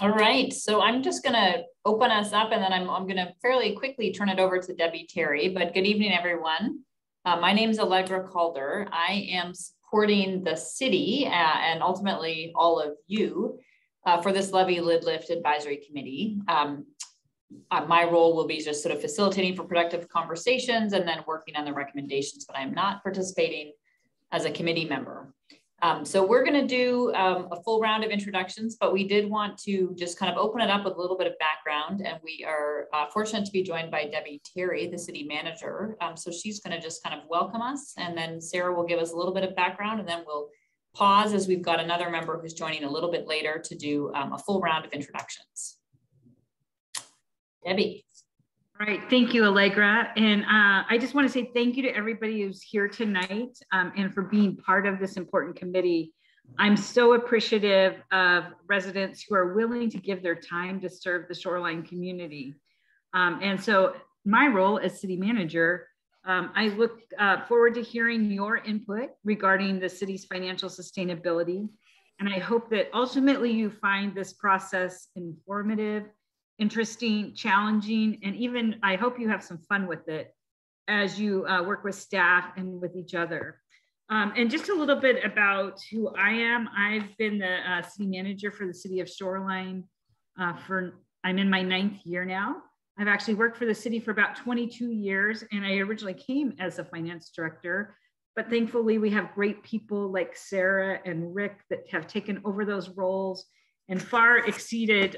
All right, so I'm just going to open us up, and then I'm going to fairly quickly turn it over to Debbie Terry. But good evening, everyone. My name is Allegra Calder. I am supporting the city and ultimately all of you for this Levee Lid Lift Advisory Committee. My role will be just sort of facilitating for productive conversations and then working on the recommendations, but I'm not participating as a committee member. So we're going to do a full round of introductions, but we did want to just kind of open it up with a little bit of background. And we are fortunate to be joined by Debbie Terry, the city manager. So she's going to just kind of welcome us. And then Sarah will give us a little bit of background, and then we'll pause as we've got another member who's joining a little bit later to do a full round of introductions. Debbie. All right, thank you, Allegra. And I just want to say thank you to everybody who's here tonight and for being part of this important committee. I'm so appreciative of residents who are willing to give their time to serve the Shoreline community. And so my role as city manager, I look forward to hearing your input regarding the city's financial sustainability. And I hope that ultimately you find this process informative, interesting, challenging, and even I hope you have some fun with it as you work with staff and with each other. And just a little bit about who I am. I've been the city manager for the city of Shoreline I'm in my 9th year now. I've actually worked for the city for about 22 years, and I originally came as a finance director, but thankfully we have great people like Sarah and Rick that have taken over those roles and far exceeded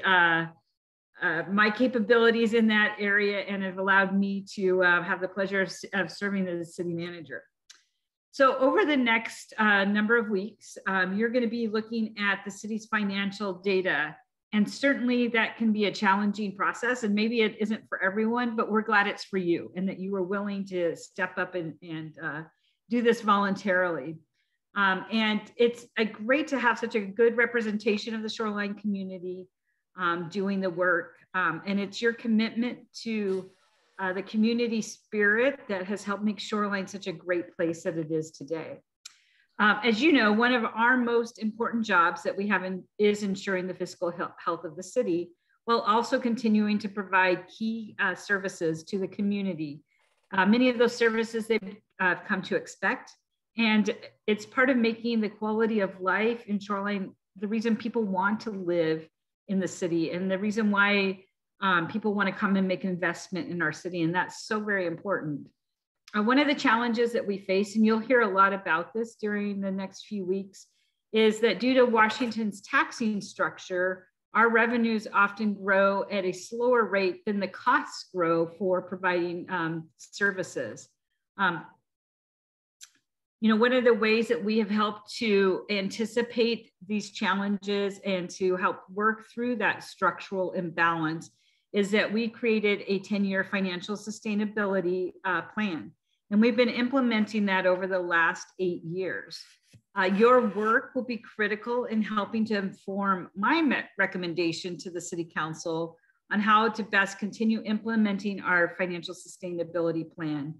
my capabilities in that area and have allowed me to have the pleasure of serving as a city manager. So over the next number of weeks, you're going to be looking at the city's financial data. And certainly that can be a challenging process, and maybe it isn't for everyone, but we're glad it's for you and that you were willing to step up and do this voluntarily. And it's great to have such a good representation of the Shoreline community doing the work. And it's your commitment to the community spirit that has helped make Shoreline such a great place that it is today. As you know, one of our most important jobs that we have is ensuring the fiscal health of the city, while also continuing to provide key services to the community. Many of those services they've come to expect, and it's part of making the quality of life in Shoreline the reason people want to live in the city and the reason why people want to come and make investment in our city. And that's so very important. One of the challenges that we face, and you'll hear a lot about this during the next few weeks, is that due to Washington's taxing structure, our revenues often grow at a slower rate than the costs grow for providing services. You know, one of the ways that we have helped to anticipate these challenges and to help work through that structural imbalance is that we created a 10-year financial sustainability plan. And we've been implementing that over the last 8 years. Your work will be critical in helping to inform my recommendation to the City Council on how to best continue implementing our financial sustainability plan,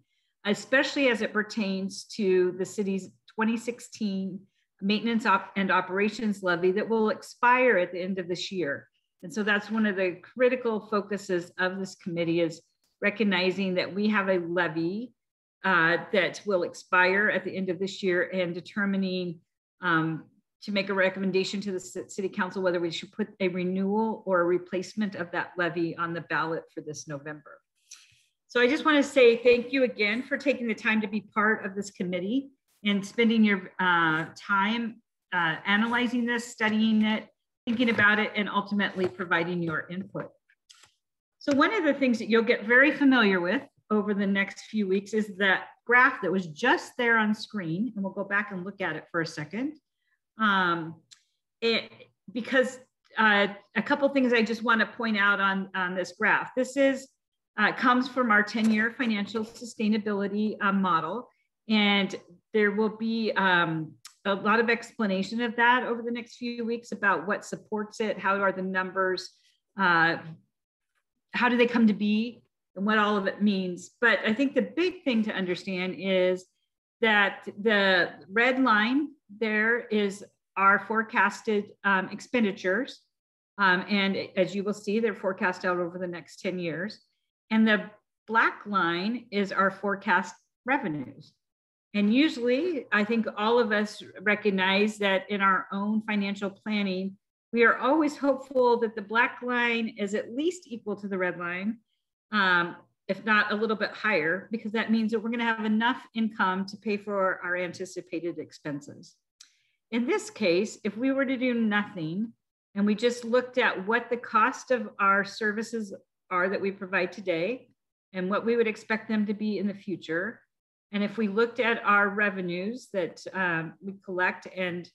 especially as it pertains to the city's 2016 maintenance and operations levy that will expire at the end of this year. And so that's one of the critical focuses of this committee, is recognizing that we have a levy that will expire at the end of this year, and determining to make a recommendation to the City Council whether we should put a renewal or a replacement of that levy on the ballot for this November. So I just want to say thank you again for taking the time to be part of this committee and spending your time analyzing this, studying it, thinking about it, and ultimately providing your input. So one of the things that you'll get very familiar with over the next few weeks is that graph that was just there on screen, and we'll go back and look at it for a second. Because a couple things I just want to point out on this graph. This is comes from our 10-year financial sustainability model, and there will be a lot of explanation of that over the next few weeks about what supports it, how are the numbers, how do they come to be, and what all of it means. But I think the big thing to understand is that the red line there is our forecasted expenditures, And as you will see, they're forecast out over the next 10 years. And the black line is our forecast revenues. And usually, I think all of us recognize that in our own financial planning, we are always hopeful that the black line is at least equal to the red line, if not a little bit higher, because that means that we're going to have enough income to pay for our anticipated expenses. In this case, if we were to do nothing and we just looked at what the cost of our services are that we provide today and what we would expect them to be in the future, and if we looked at our revenues that we collect and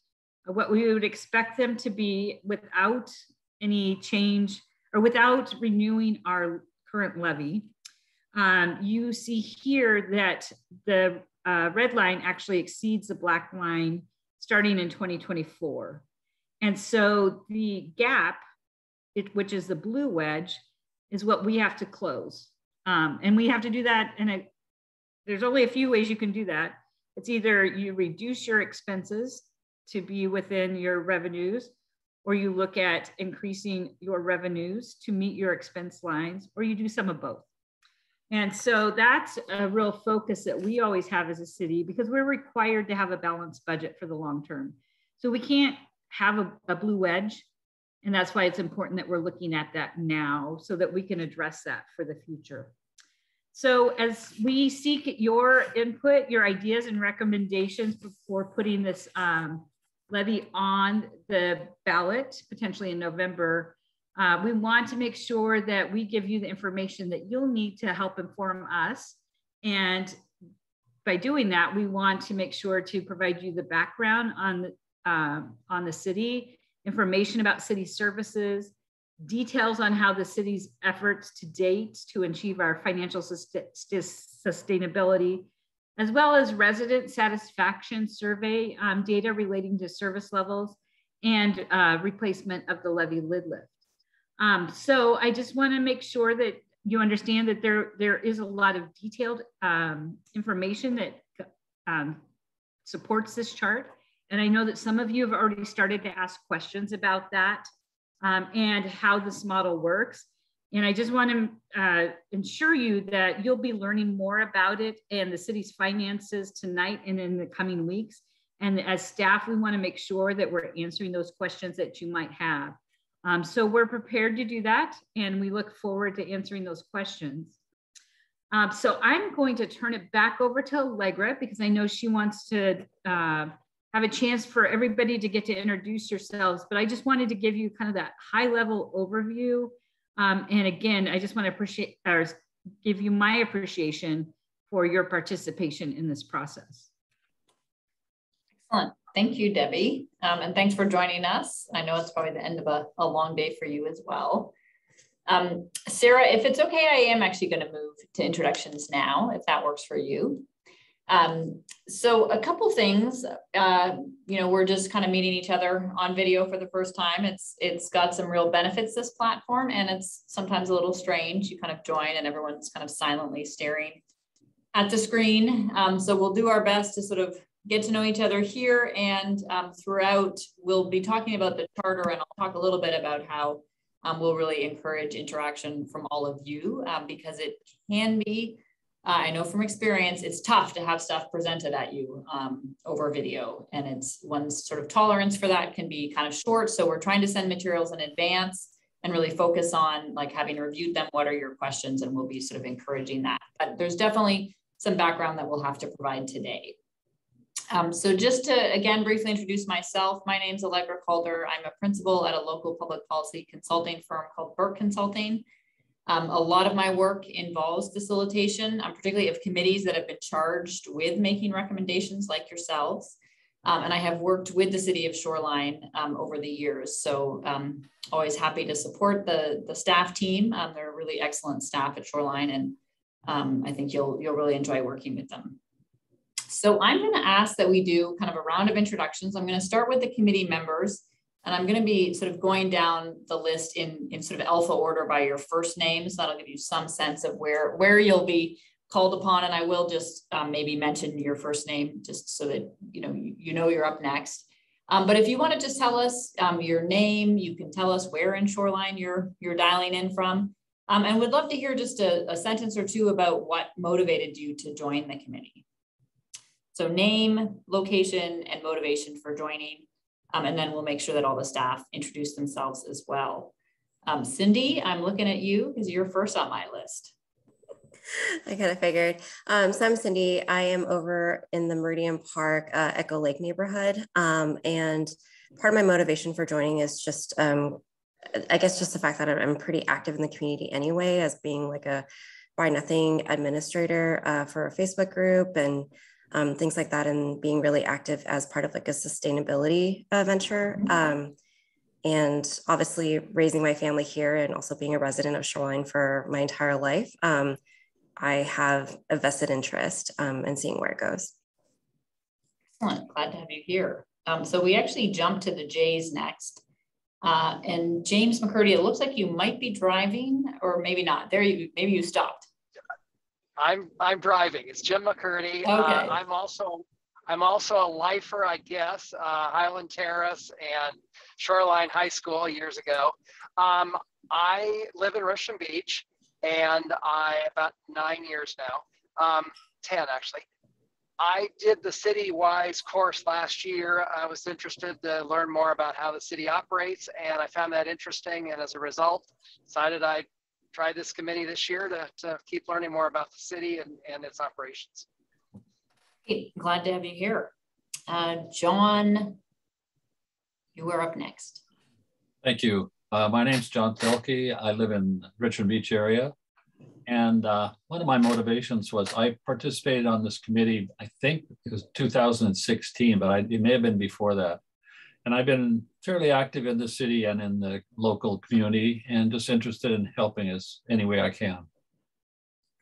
what we would expect them to be without any change or without renewing our current levy, you see here that the red line actually exceeds the black line starting in 2024. And so the gap, which is the blue wedge, is what we have to close. And we have to do that, and there's only a few ways you can do that. It's either you reduce your expenses to be within your revenues, or you look at increasing your revenues to meet your expense lines, or you do some of both. And so that's a real focus that we always have as a city, because we're required to have a balanced budget for the long term. So we can't have a blue wedge. And that's why it's important that we're looking at that now so that we can address that for the future. So as we seek your input, your ideas and recommendations before putting this levy on the ballot, potentially in November, we want to make sure that we give you the information that you'll need to help inform us. And by doing that, we want to make sure to provide you the background on the city, information about city services, details on how the city's efforts to date to achieve our financial sustainability, as well as resident satisfaction survey data relating to service levels and replacement of the levee lid lift. So I just want to make sure that you understand that there is a lot of detailed information that supports this chart. And I know that some of you have already started to ask questions about that and how this model works. And I just want to ensure you that you'll be learning more about it and the city's finances tonight and in the coming weeks. And as staff, we want to make sure that we're answering those questions that you might have. So we're prepared to do that, and we look forward to answering those questions. So I'm going to turn it back over to Allegra, because I know she wants to have a chance for everybody to get to introduce yourselves, but I just wanted to give you kind of that high level overview. And again, I just want to give you my appreciation for your participation in this process. Excellent. Thank you, Debbie. And thanks for joining us. I know it's probably the end of a long day for you as well. Sarah, if it's okay, I am actually going to move to introductions now, if that works for you. So a couple things, we're just kind of meeting each other on video for the first time. It's got some real benefits, this platform, and it's sometimes a little strange. You kind of join and everyone's kind of silently staring at the screen. So we'll do our best to sort of get to know each other here, and throughout we'll be talking about the charter, and I'll talk a little bit about how we'll really encourage interaction from all of you, because it can be, I know from experience, it's tough to have stuff presented at you over video, and one's sort of tolerance for that can be kind of short. So we're trying to send materials in advance and really focus on, like, having reviewed them, what are your questions, and we'll be sort of encouraging that. But there's definitely some background that we'll have to provide today. So just to, again, briefly introduce myself, my name's Allegra Calder. I'm a principal at a local public policy consulting firm called Burke Consulting. A lot of my work involves facilitation, particularly of committees that have been charged with making recommendations like yourselves. And I have worked with the city of Shoreline over the years. So always happy to support the staff team. They're a really excellent staff at Shoreline, and I think you'll really enjoy working with them. So I'm going to ask that we do kind of a round of introductions. I'm going to start with the committee members, and I'm going to be sort of going down the list in sort of alpha order by your first name. So that'll give you some sense of where you'll be called upon. And I will just maybe mention your first name just so that you know you're up next. But if you want to just tell us your name, you can tell us where in Shoreline you're dialing in from. And we'd love to hear just a sentence or two about what motivated you to join the committee. So name, location, and motivation for joining. And then we'll make sure that all the staff introduce themselves as well. Cindy, I'm looking at you because you're first on my list. I kind of figured. So I'm Cindy. I am over in the Meridian Park Echo Lake neighborhood. And part of my motivation for joining is just, I guess, just the fact that I'm pretty active in the community anyway, as being like a Buy Nothing administrator for a Facebook group and things like that, and being really active as part of like a sustainability venture. And obviously raising my family here and also being a resident of Shoreline for my entire life. I have a vested interest in seeing where it goes. Excellent, glad to have you here. So we actually jumped to the J's next. And James McCurdy, it looks like you might be driving or maybe not. Maybe you stopped. I'm driving. It's Jim McCurdy. Okay. I'm also a lifer, I guess, Highland Terrace and Shoreline High School years ago. I live in Richmond Beach, and about 9 years now, 10 actually. I did the City-Wise course last year. I was interested to learn more about how the city operates, and I found that interesting. And as a result, decided I'd try this committee this year to keep learning more about the city and its operations. Great. Glad to have you here. John, you are up next. Thank you. My name's John Thielke. I live in Richmond Beach area. And one of my motivations was I participated on this committee, I think it was 2016, but it may have been before that. And I've been fairly active in the city and in the local community and just interested in helping us any way I can.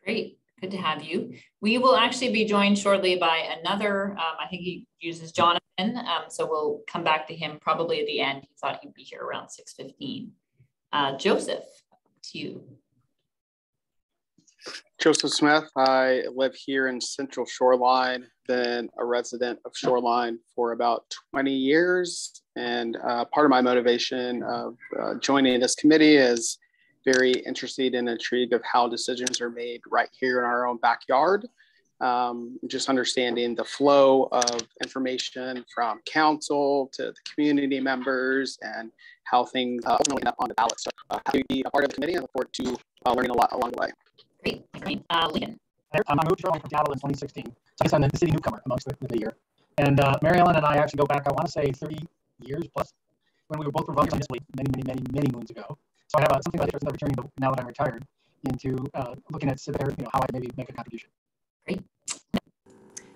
Great, good to have you. We will actually be joined shortly by another, I think he uses Jonathan, so we'll come back to him probably at the end. He thought he'd be here around 6:15. Joseph, to you. Joseph Smith. I live here in Central Shoreline, been a resident of Shoreline for about 20 years. And part of my motivation of joining this committee is very interested and intrigued of how decisions are made right here in our own backyard. Just understanding the flow of information from council to the community members and how things ultimately end up on the ballot. So happy to be a part of the committee and look forward to learning a lot along the way. Great. Lincoln. I moved to Shoreline from Seattle in 2016. So I guess I'm the city newcomer amongst the year. And Mary Ellen and I actually go back, I want to say 30 years plus, when we were both voters many moons ago. So I have something about interest in returning, now that I'm retired, into looking at how I maybe make a contribution. Great.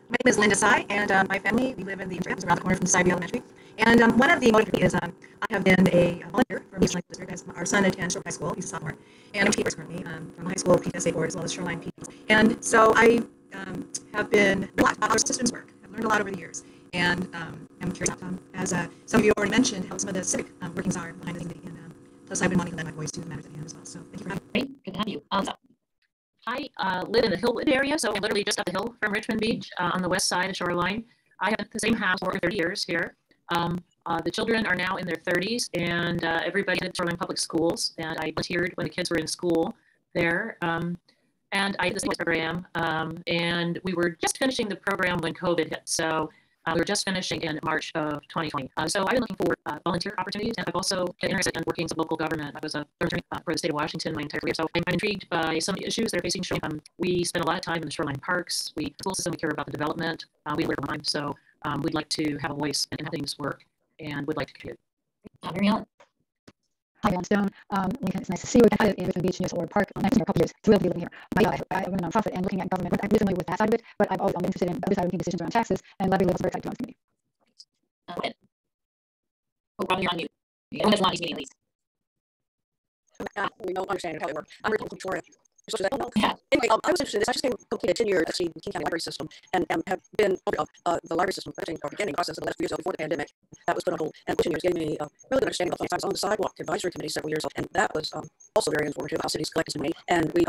My name is Linda Tsai, and my family, we live in the Intrams around the corner from Sybee Elementary. And one of the motivators is I have been a volunteer for East Lake District as our son attends Shoreline High School. He's a sophomore. And I'm teachers currently from the high school PTSA board as well as Shoreline P. And so I have been a lot about our systems work. I've learned a lot over the years. And I'm curious, as some of you already mentioned, how some of the civic workings are behind the committee. And plus, I've been wanting to lend my voice to the matters at hand as well. So thank you for having me. Great, good to have you. I live in the Hillwood area, so literally just up the hill from Richmond Beach on the west side of Shoreline. I have the same house for over 30 years here. The children are now in their 30s, and everybody in Shoreline Public Schools, and I volunteered when the kids were in school there. And I did the program, and we were just finishing the program when COVID hit. So we were just finishing in March of 2020. So I've been looking for volunteer opportunities, and I've also been interested in workings of local government. I was a attorney for the state of Washington my entire career. So I'm intrigued by some of the issues that are facing Shoreline. We spend a lot of time in the Shoreline parks. The school system, we care about the development. We live behind, so we'd like to have a voice in how things work and would like to contribute. Mary Ellen. Hi, Ellen Stone. It's nice to see you. I live in Richmond Beach, News Park. Next year, a couple years. Thrilled to be living here. I run a nonprofit and looking at government. I'm really familiar with that side of it, but I've always been interested in other side of making decisions around taxes, and Levee was very excited to join the committee. Robin, you're on mute. Everyone that's not meeting, at least. We don't understand how they work. I'm Rick from Victoria. Yeah. Anyway, I was interested in this. I just completed 10 years at the King County Library System and have been over the library system beginning process of the last few years before the pandemic. That was put on hold. And 10 years gave me a really good understanding of things. I was on the sidewalk advisory committee several years ago, and that was also very informative how cities collect money. And we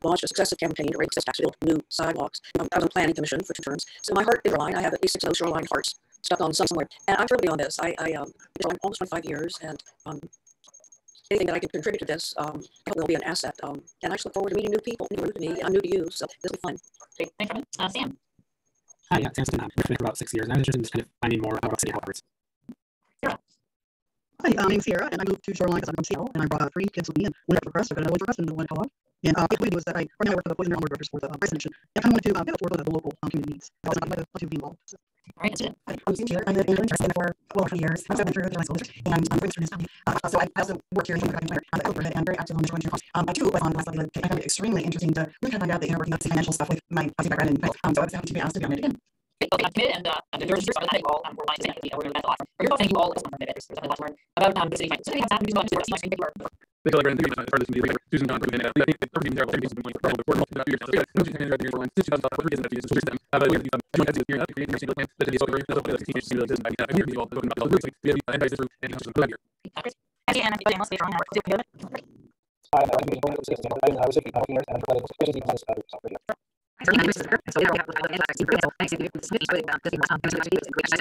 launched a successive campaign to raise tax to build new sidewalks. I was on the planning commission for 2 terms. So my heart is Shoreline. I have at least 6 of those Shoreline hearts stuck on somewhere. And I'm thrilled to be on this. I'm almost 25 years, and anything that I can contribute to this will be an asset. And I just look forward to meeting new people. You're new to me, and I'm new to you, so this will be fun. Great, thanks, Robin. Sam. Hi, yeah, Sam's been with me for about 6 years, and I was interested in just kind of finding more about city operates. Hi, my name's Sierra, and I moved to Shoreline because I'm from Seattle, and I brought 3 kids with me, and one after Crest, I got another one for Crest, and one co-op. And what I do is that right now I work for the Poison Board of Directors for the Price Initiative, and I kind of wanted to be able to work with the local community needs. I was like to be involved. So. All right, that's it. I'm Sierra. I've been interested for well over 20 years. I've been through the school district, and I'm registered in this family. So I also work here in the Empire. I'm I'm very active on the Shoreline Cause. I too was on last Levee. I found it extremely interesting to really kind of find out the inner working of the financial stuff with my background in finance. So I was happy to be asked to be on it again. Okay, committed, and there's some of that all we're wanting to say we're going to benefit a lot from. For your thank you all there's a lot to learn about the city finance. So we have to do something to see my Big Allegro and part of this community, Susan John, and I think everything there, everything's been going for about 4 years now. So since 2012, since 2000, I've joined as here, creating a single plan that is over the I'm here, people talking about the groups, we have advice through and just here. Actually, and I must be wrong. I was thinking about years and I'm trying to push the process better. So we have to so we have to have an so thanks to you for submitting really this is and great so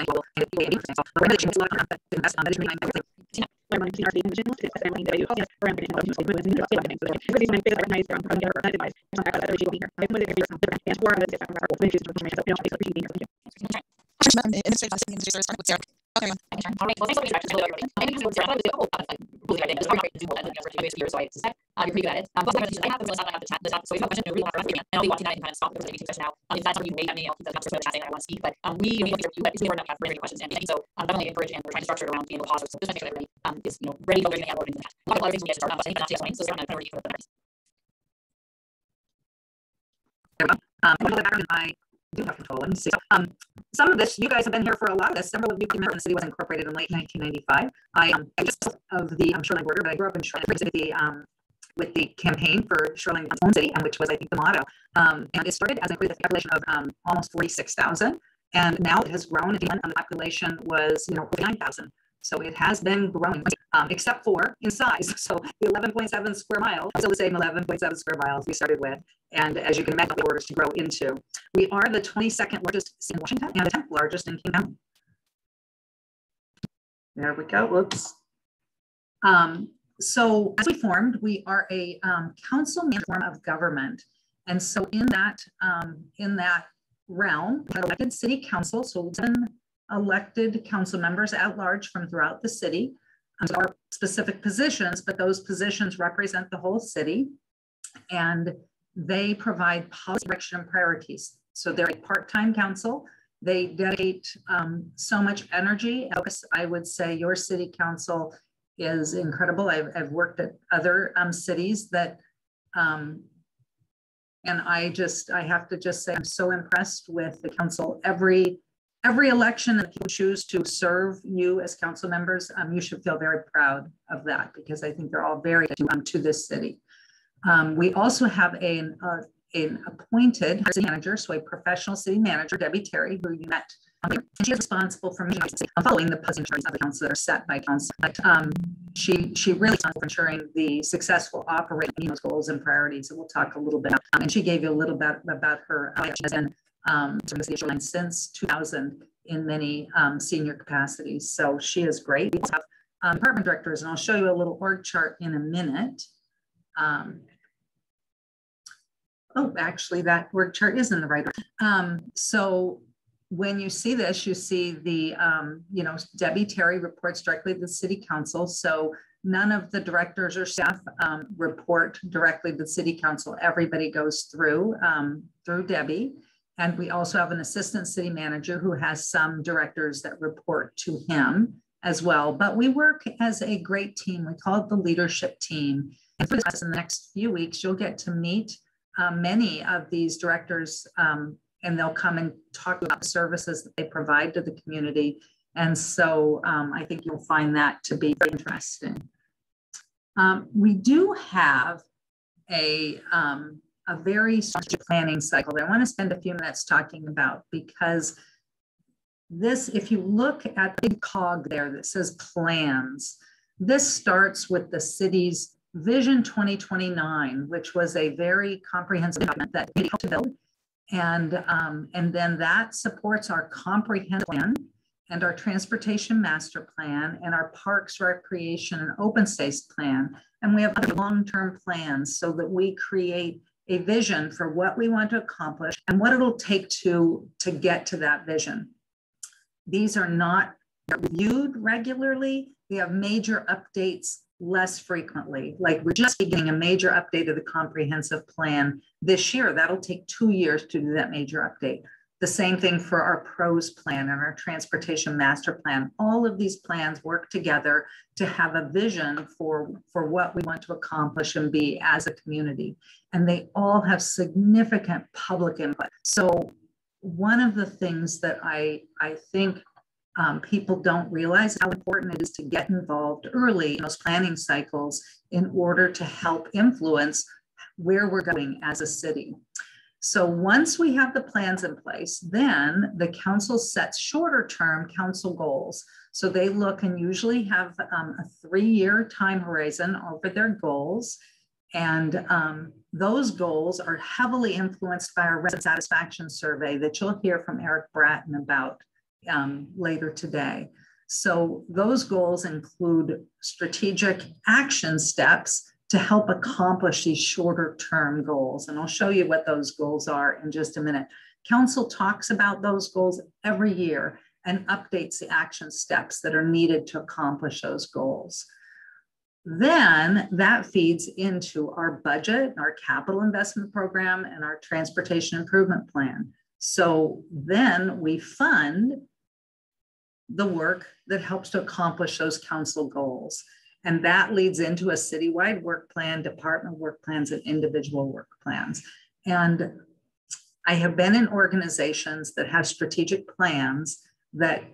we're going to change a lot of invest on management learn money our vision is family that you yes around the so we will do so this is my favorite nice from the other advice on that other people here I put it every different and for this different our finish to information so we don't take the here all right, well, thanks so much. I think it's really cool. Really right. It's hard to do that for 2 years, so I suspect you're pretty good at it. But I have the chat. So if you have a question, really want to ask again. And I'll be watching that and kind of stop the question now. If that's something you wait on me, I'll keep the conversation chatting. I want to speak, but we need to you. But it's really hard not to have very many questions and so definitely encourage and we're trying to structure it around being able to pause. So just make sure everybody is ready to go and in the chat. A lot of things we get to start on, but I think that's just so I'm going to ready for the others. There we go. Background I do have control. Let me see. Some of this, you guys have been here for a lot of this. Several of you remember when the city was incorporated in late 1995. I just of the Shoreline border, but I grew up in Shoreline with the campaign for Shoreline own city, which was, I think, the motto. And it started as a population of almost 46,000, and now it has grown. And the population was 9,000. So it has been growing, except for in size. So the 11.7 square miles, still the same 11.7 square miles we started with. And as you can imagine, the orders to grow into. We are the 22nd largest in Washington and the 10th largest in King County. There we go. Whoops. So as we formed, we are a council form of government. And so in that realm, we have elected city council. So 7 elected council members at large from throughout the city. There are specific positions, but those positions represent the whole city, and they provide policy direction and priorities. So they're a part-time council. They dedicate so much energy and focus. I would say your city council is incredible. I've worked at other cities that, and I have to just say I'm so impressed with the council. Every election that people choose to serve you as council members, you should feel very proud of that because I think they're all very to this city. We also have an appointed city manager, so a professional city manager, Debbie Terry, who you met. And she is responsible for following the positions of the council that are set by council. But she really is responsible for ensuring the successful operating those goals and priorities. So we'll talk a little bit. And she gave you a little bit about her. She has been from the city of Shoreline since 2000 in many senior capacities. So she is great. We have department directors, and I'll show you a little org chart in a minute. Oh, actually, that org chart is in the right order. So when you see this, you see the, Debbie Terry reports directly to the city council. So none of the directors or staff report directly to the city council. Everybody goes through Debbie. And we also have an assistant city manager who has some directors that report to him as well. But we work as a great team. We call it the leadership team. And for this, in the next few weeks, you'll get to meet many of these directors, and they'll come and talk about the services that they provide to the community. And so I think you'll find that to be very interesting. We do have a very strategic planning cycle that I want to spend a few minutes talking about, because this, if you look at the big cog there that says plans, this starts with the city's Vision 2029, which was a very comprehensive document that we helped to build. And then that supports our comprehensive plan. and our transportation master plan and our parks, recreation, and open space plan. And we have other long-term plans so that we create a vision for what we want to accomplish and what it'll take to get to that vision. These are not reviewed regularly. We have major updates less frequently. Like we're just beginning a major update of the comprehensive plan this year. That'll take 2 years to do that major update. The same thing for our PROS plan and our transportation master plan. All of these plans work together to have a vision for what we want to accomplish and be as a community. And they all have significant public input. So one of the things that I think people don't realize how important it is to get involved early in those planning cycles in order to help influence where we're going as a city. So once we have the plans in place, then the council sets shorter term council goals. So they look and usually have a 3-year time horizon over their goals. And those goals are heavily influenced by our resident satisfaction survey that you'll hear from Eric Bratton about later today. So those goals include strategic action steps to help accomplish these shorter term goals. And I'll show you what those goals are in just a minute. Council talks about those goals every year and updates the action steps that are needed to accomplish those goals. Then that feeds into our budget, our capital investment program, and our transportation improvement plan. So then we fund the work that helps to accomplish those council goals. And that leads into a citywide work plan, department work plans, and individual work plans. And I have been in organizations that have strategic plans that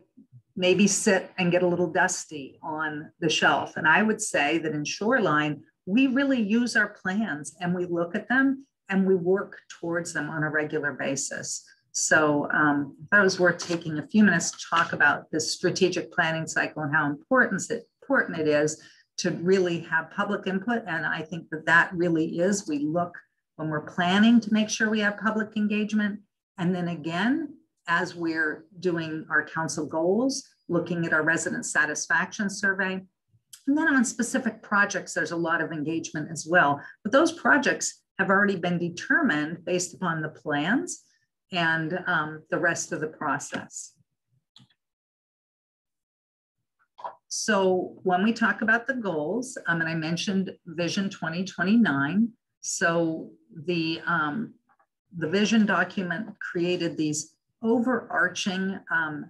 maybe sit and get a little dusty on the shelf. And I would say that in Shoreline, we really use our plans and we look at them and we work towards them on a regular basis. So I thought it was worth taking a few minutes to talk about this strategic planning cycle and how important it is to really have public input. And I think that that really is, we look when we're planning to make sure we have public engagement. And then again, as we're doing our council goals, looking at our resident satisfaction survey. And then on specific projects, there's a lot of engagement as well. But those projects have already been determined based upon the plans and the rest of the process. So when we talk about the goals, and I mentioned Vision 2029, so the vision document created these overarching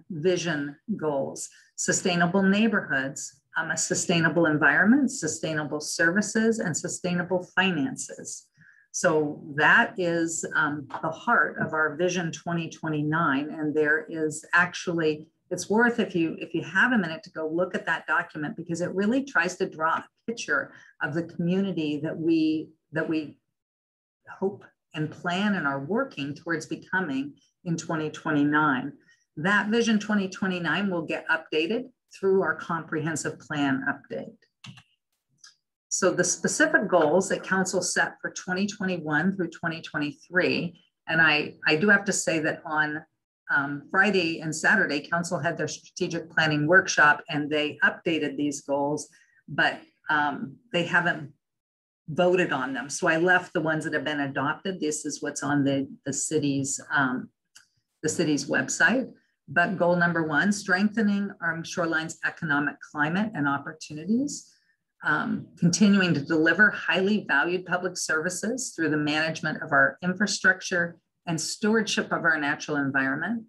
vision goals: sustainable neighborhoods, a sustainable environment, sustainable services, and sustainable finances. So that is the heart of our Vision 2029, and there is actually, it's worth, if you have a minute, to go look at that document, because it really tries to draw a picture of the community that we hope and plan and are working towards becoming in 2029. That Vision 2029 will get updated through our comprehensive plan update. So the specific goals that council set for 2021 through 2023, and I do have to say that on Friday and Saturday, council had their strategic planning workshop and they updated these goals, but they haven't voted on them. So I left the ones that have been adopted. This is what's on the city's website. But goal number 1, strengthening our Shoreline's economic climate and opportunities, continuing to deliver highly valued public services through the management of our infrastructure and stewardship of our natural environment,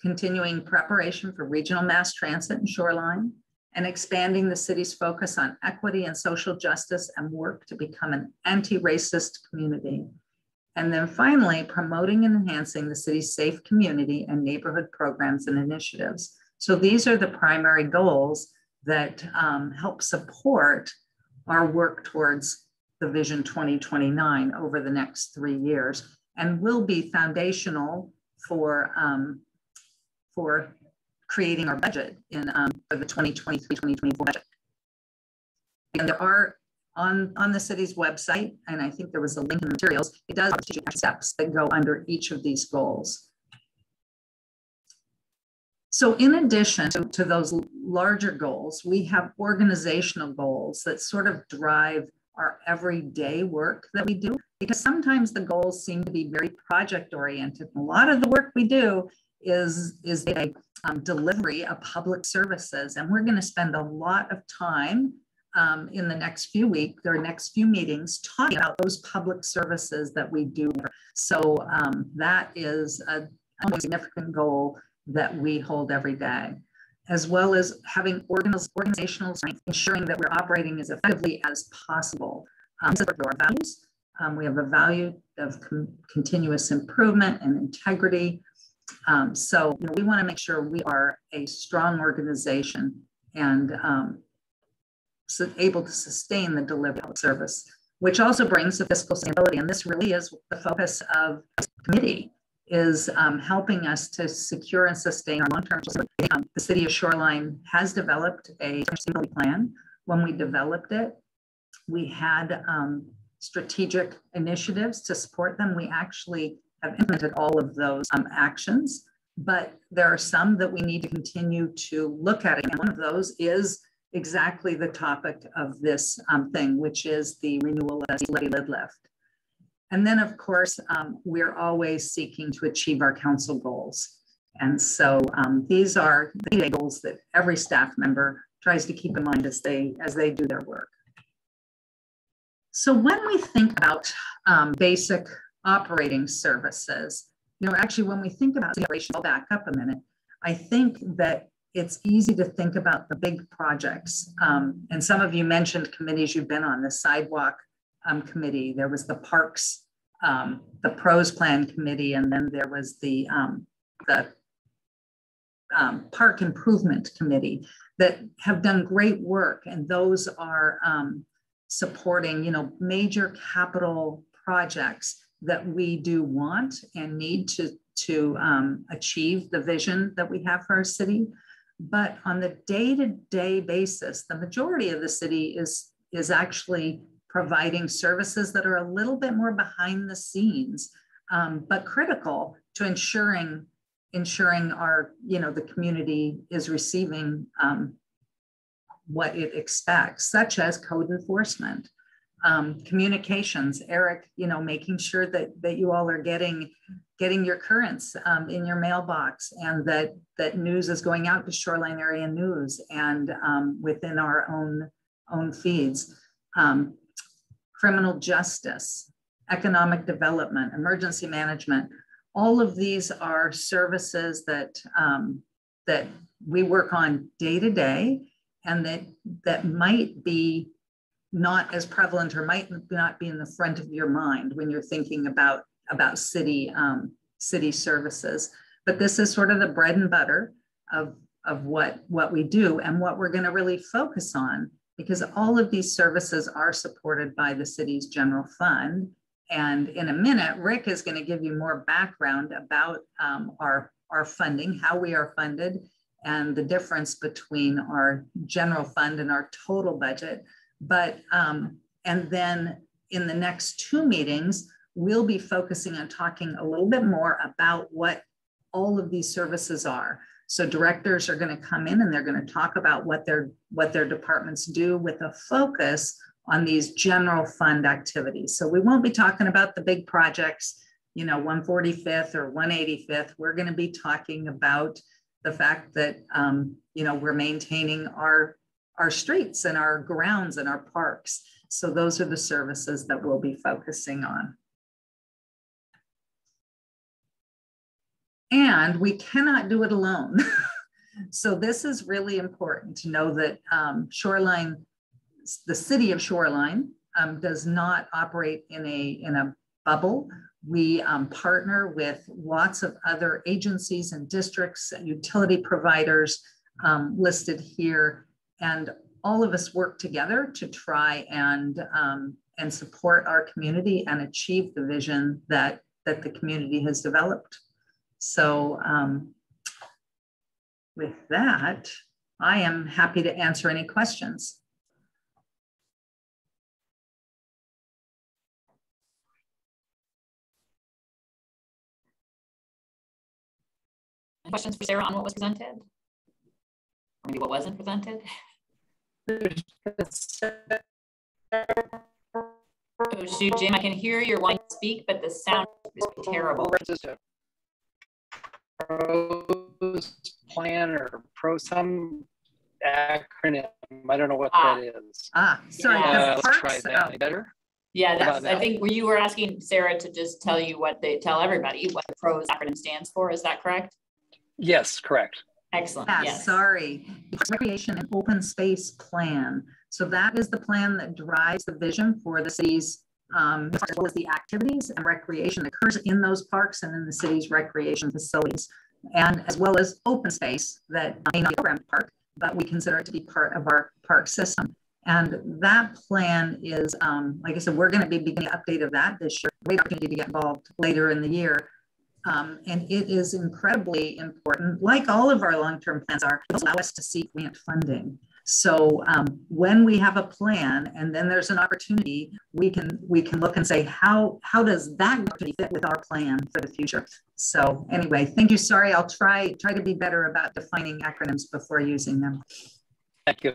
continuing preparation for regional mass transit in Shoreline, and expanding the city's focus on equity and social justice and work to become an anti-racist community. And then finally, promoting and enhancing the city's safe community and neighborhood programs and initiatives. So these are the primary goals that help support our work towards the Vision 2029 over the next 3 years, and will be foundational for creating our budget in for the 2023-2024 budget. And there are on the city's website, and I think there was a link in the materials, it does have strategic steps that go under each of these goals. So in addition to those larger goals, we have organizational goals that sort of drive our everyday work that we do, because sometimes the goals seem to be very project oriented. A lot of the work we do is a delivery of public services. And we're going to spend a lot of time in the next few weeks or next few meetings talking about those public services that we do. So that is a significant goal that we hold every day, as well as having organizational strength, ensuring that we're operating as effectively as possible. Our values. We have a value of continuous improvement and integrity. So we want to make sure we are a strong organization and able to sustain the delivery of service, which also brings the fiscal sustainability. And this really is the focus of the committee, is helping us to secure and sustain our long-term. The city of Shoreline has developed a sustainability plan. When we developed it, we had strategic initiatives to support them. We actually have implemented all of those actions, but there are some that we need to continue to look at. And one of those is exactly the topic of this thing, which is the renewal of the levy lift. And then, of course, we're always seeking to achieve our council goals. And so these are the goals that every staff member tries to keep in mind as they do their work. So when we think about basic operating services, actually when we think about the operation, I'll back up a minute. I think that it's easy to think about the big projects. And some of you mentioned committees you've been on, the sidewalk committee, there was the parks, the pros plan committee, and then there was the park improvement committee that have done great work. And those are supporting, major capital projects that we do want and need to achieve the vision that we have for our city. But on the day-to-day basis, the majority of the city is actually providing services that are a little bit more behind the scenes, but critical to ensuring our, the community is receiving what it expects, such as code enforcement, communications. Eric, making sure that you all are getting your currents in your mailbox, and that news is going out to Shoreline Area News and within our own feeds. Criminal justice, economic development, emergency management. All of these are services that we work on day to day, and that might be not as prevalent or might not be in the front of your mind when you're thinking about city services. But this is sort of the bread and butter of what we do and what we're going to really focus on, because all of these services are supported by the city's general fund. And in a minute, Rick is going to give you more background about our funding, how we are funded, and the difference between our general fund and our total budget. But, and then in the next two meetings, we'll be focusing on talking a little bit more about what all of these services are. So directors are going to come in and they're going to talk about what their departments do with a focus on these general fund activities. So we won't be talking about the big projects, 145th or 185th. We're going to be talking about the fact that, we're maintaining our streets and our grounds and our parks. So those are the services that we'll be focusing on. And we cannot do it alone. So this is really important to know that Shoreline, the city of Shoreline, does not operate in a bubble. We partner with lots of other agencies and districts and utility providers listed here, and all of us work together to try and support our community and achieve the vision that the community has developed. So with that, I am happy to answer any questions. questions for Sarah on what was presented? Or maybe what wasn't presented? Oh shoot, Jim, I can hear your wanting to speak, but the sound is terrible. Plan or some acronym. I don't know what that is. Sorry. Yeah. Let's try that. Any better? Yeah, that's, I think you were asking Sarah to just tell you tell everybody what the PROS acronym stands for. Is that correct? Yes, correct. Excellent. Yeah, yes. Sorry. Recreation and Open Space Plan. So that is the plan that drives the vision for the city's, as well as the activities and recreation that occurs in those parks and in the city's recreation facilities, and as well as open space that may not be a park, but we consider it to be part of our park system. And that plan is, like I said, we're going to be beginning an update of that this year. Great opportunity to get involved later in the year. And it is incredibly important, like all of our long-term plans are, to allow us to seek grant funding. So when we have a plan and then there's an opportunity, we can look and say, how does that opportunity fit with our plan for the future? So anyway, thank you. Sorry, I'll try to be better about defining acronyms before using them. Thank you.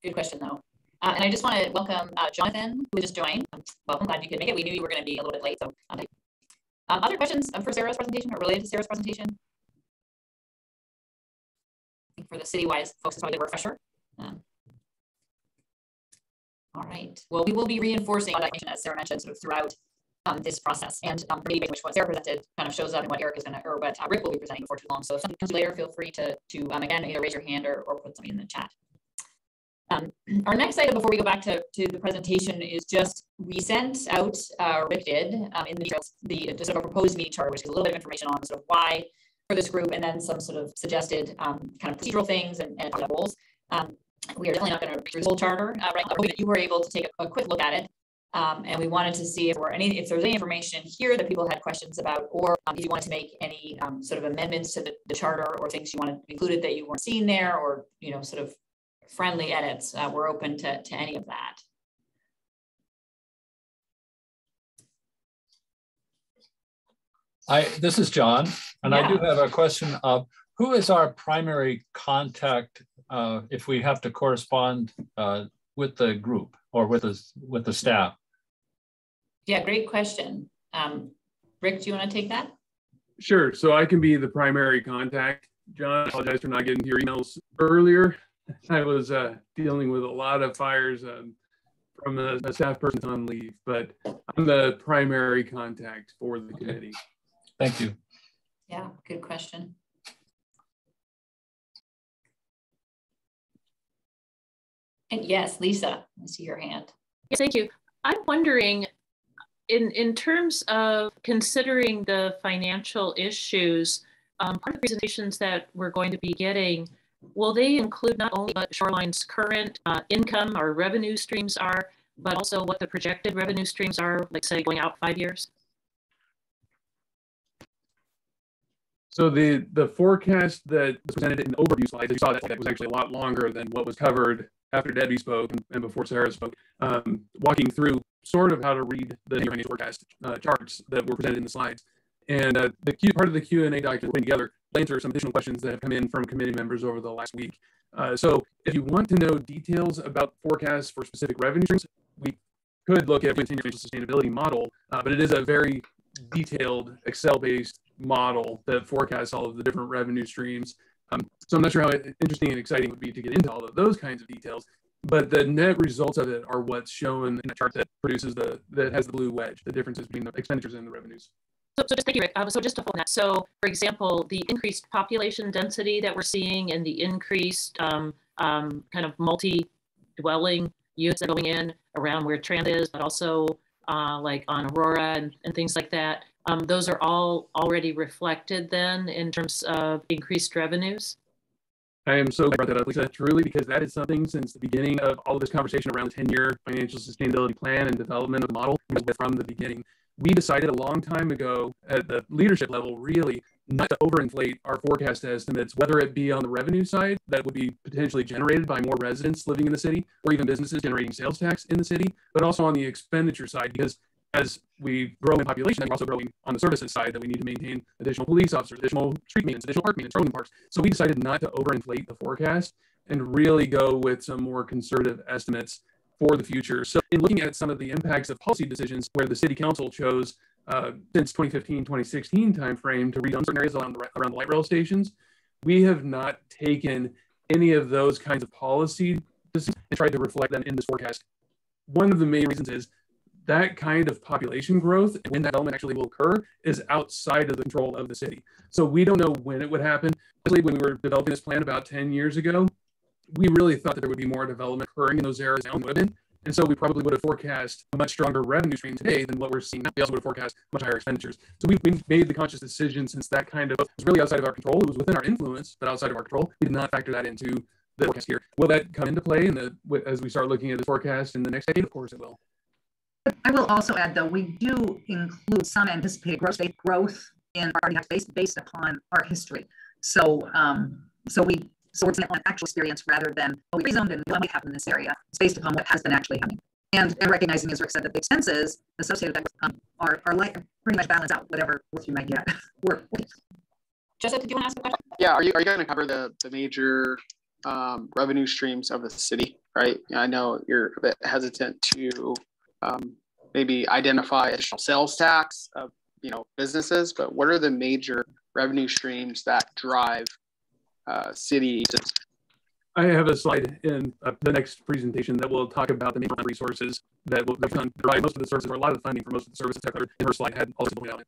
Good question though. And I just want to welcome Jonathan, who just joined. Welcome, glad you could make it. We knew you were going to be a little bit late. So other questions for Sarah's presentation or related to Sarah's presentation? I think for the city-wise folks, it's probably a refresher. All right. Well, we will be reinforcing what I mentioned, as Sarah mentioned, sort of throughout this process. And maybe which what Sarah presented kind of shows up in what Eric is going to, or what Rick will be presenting before too long. So if something comes later, feel free to again, either raise your hand or put something in the chat. Our next item before we go back to the presentation is just we sent out, Rick did, in the sort of a proposed meeting charter, which is a little bit of information on sort of why for this group, and then some sort of suggested kind of procedural things and goals. We are definitely not going to read the whole charter right now, but you were able to take a quick look at it. And we wanted to see if there was any information here that people had questions about, or if you wanted to make any sort of amendments to the charter, or things you wanted included that you weren't seeing there, or sort of friendly edits. We're open to any of that. This is John, and I do have a question of who is our primary contact if we have to correspond with the group or with the staff? Yeah, great question. Rick, do you want to take that? Sure. So I can be the primary contact. John, I apologize for not getting to your emails earlier. I was dealing with a lot of fires from a staff person on leave, but I'm the primary contact for the committee. Thank you. Yeah, good question. And yes, Lisa, I see your hand. Yes, thank you. I'm wondering, in terms of considering the financial issues, part of the presentations that we're going to be getting, will they include not only what Shoreline's current income or revenue streams are, but also what the projected revenue streams are, like say going out 5 years? So the forecast that was presented in the overview slides, you saw that was actually a lot longer than what was covered after Debbie spoke and before Sarah spoke, walking through sort of how to read the financial forecast charts that were presented in the slides. And part of the Q&A document we're putting together will answer some additional questions that have come in from committee members over the last week. So if you want to know details about forecasts for specific revenue streams, we could look at a 10-year financial sustainability model, but it is a very detailed Excel-based model that forecasts all of the different revenue streams. So I'm not sure how interesting and exciting it would be to get into all of those kinds of details, but the net results of it are what's shown in the chart that produces that has the blue wedge, the differences between the expenditures and the revenues. So just thank you, Rick. So just to follow that, so for example, the increased population density that we're seeing and the increased kind of multi-dwelling units that are going in around where transit is, but also like on Aurora and things like that, those are all already reflected then in terms of increased revenues? I am so glad you brought that up, Lisa, truly, because that is something since the beginning of all of this conversation around the 10-year financial sustainability plan and development of the model from the beginning. We decided a long time ago at the leadership level, really, not to overinflate our forecast estimates, whether it be on the revenue side that would be potentially generated by more residents living in the city, or even businesses generating sales tax in the city, but also on the expenditure side, because as we grow in population, we're also growing on the services side, that we need to maintain additional police officers, additional street maintenance, additional park maintenance, road parks. So we decided not to overinflate the forecast and really go with some more conservative estimates for the future. So in looking at some of the impacts of policy decisions where the city council chose since 2015, 2016 timeframe to rezone certain areas around the light rail stations, we have not taken any of those kinds of policy decisions and tried to reflect them in this forecast. One of the main reasons is that kind of population growth, when that development actually will occur, is outside of the control of the city. So we don't know when it would happen. Especially when we were developing this plan about 10 years ago, we really thought that there would be more development occurring in those areas now than would have been. And so we probably would have forecast a much stronger revenue stream today than what we're seeing now. We also would have forecast much higher expenditures. So we made the conscious decision, since that kind of was really outside of our control. It was within our influence, but outside of our control. We did not factor that into the forecast here. Will that come into play as we start looking at the forecast in the next decade? Of course it will. I will also add, though, we do include some anticipated growth in property tax based upon our history. So, so it's an actual experience rather than what we rezoned and what might happen in this area. It's based upon what has been actually happening, and recognizing, as Rick said, that the expenses associated with that are pretty much balance out whatever worth you might get. Joseph, did you want to ask a question? Yeah, are you going to cover the major revenue streams of the city? Right. I know you're a bit hesitant to maybe identify additional sales tax of businesses, but what are the major revenue streams that drive city? I have a slide in the next presentation that will talk about the major resources that will provide most of the services, or a lot of the funding for most of the services that in her slide had also pointed out.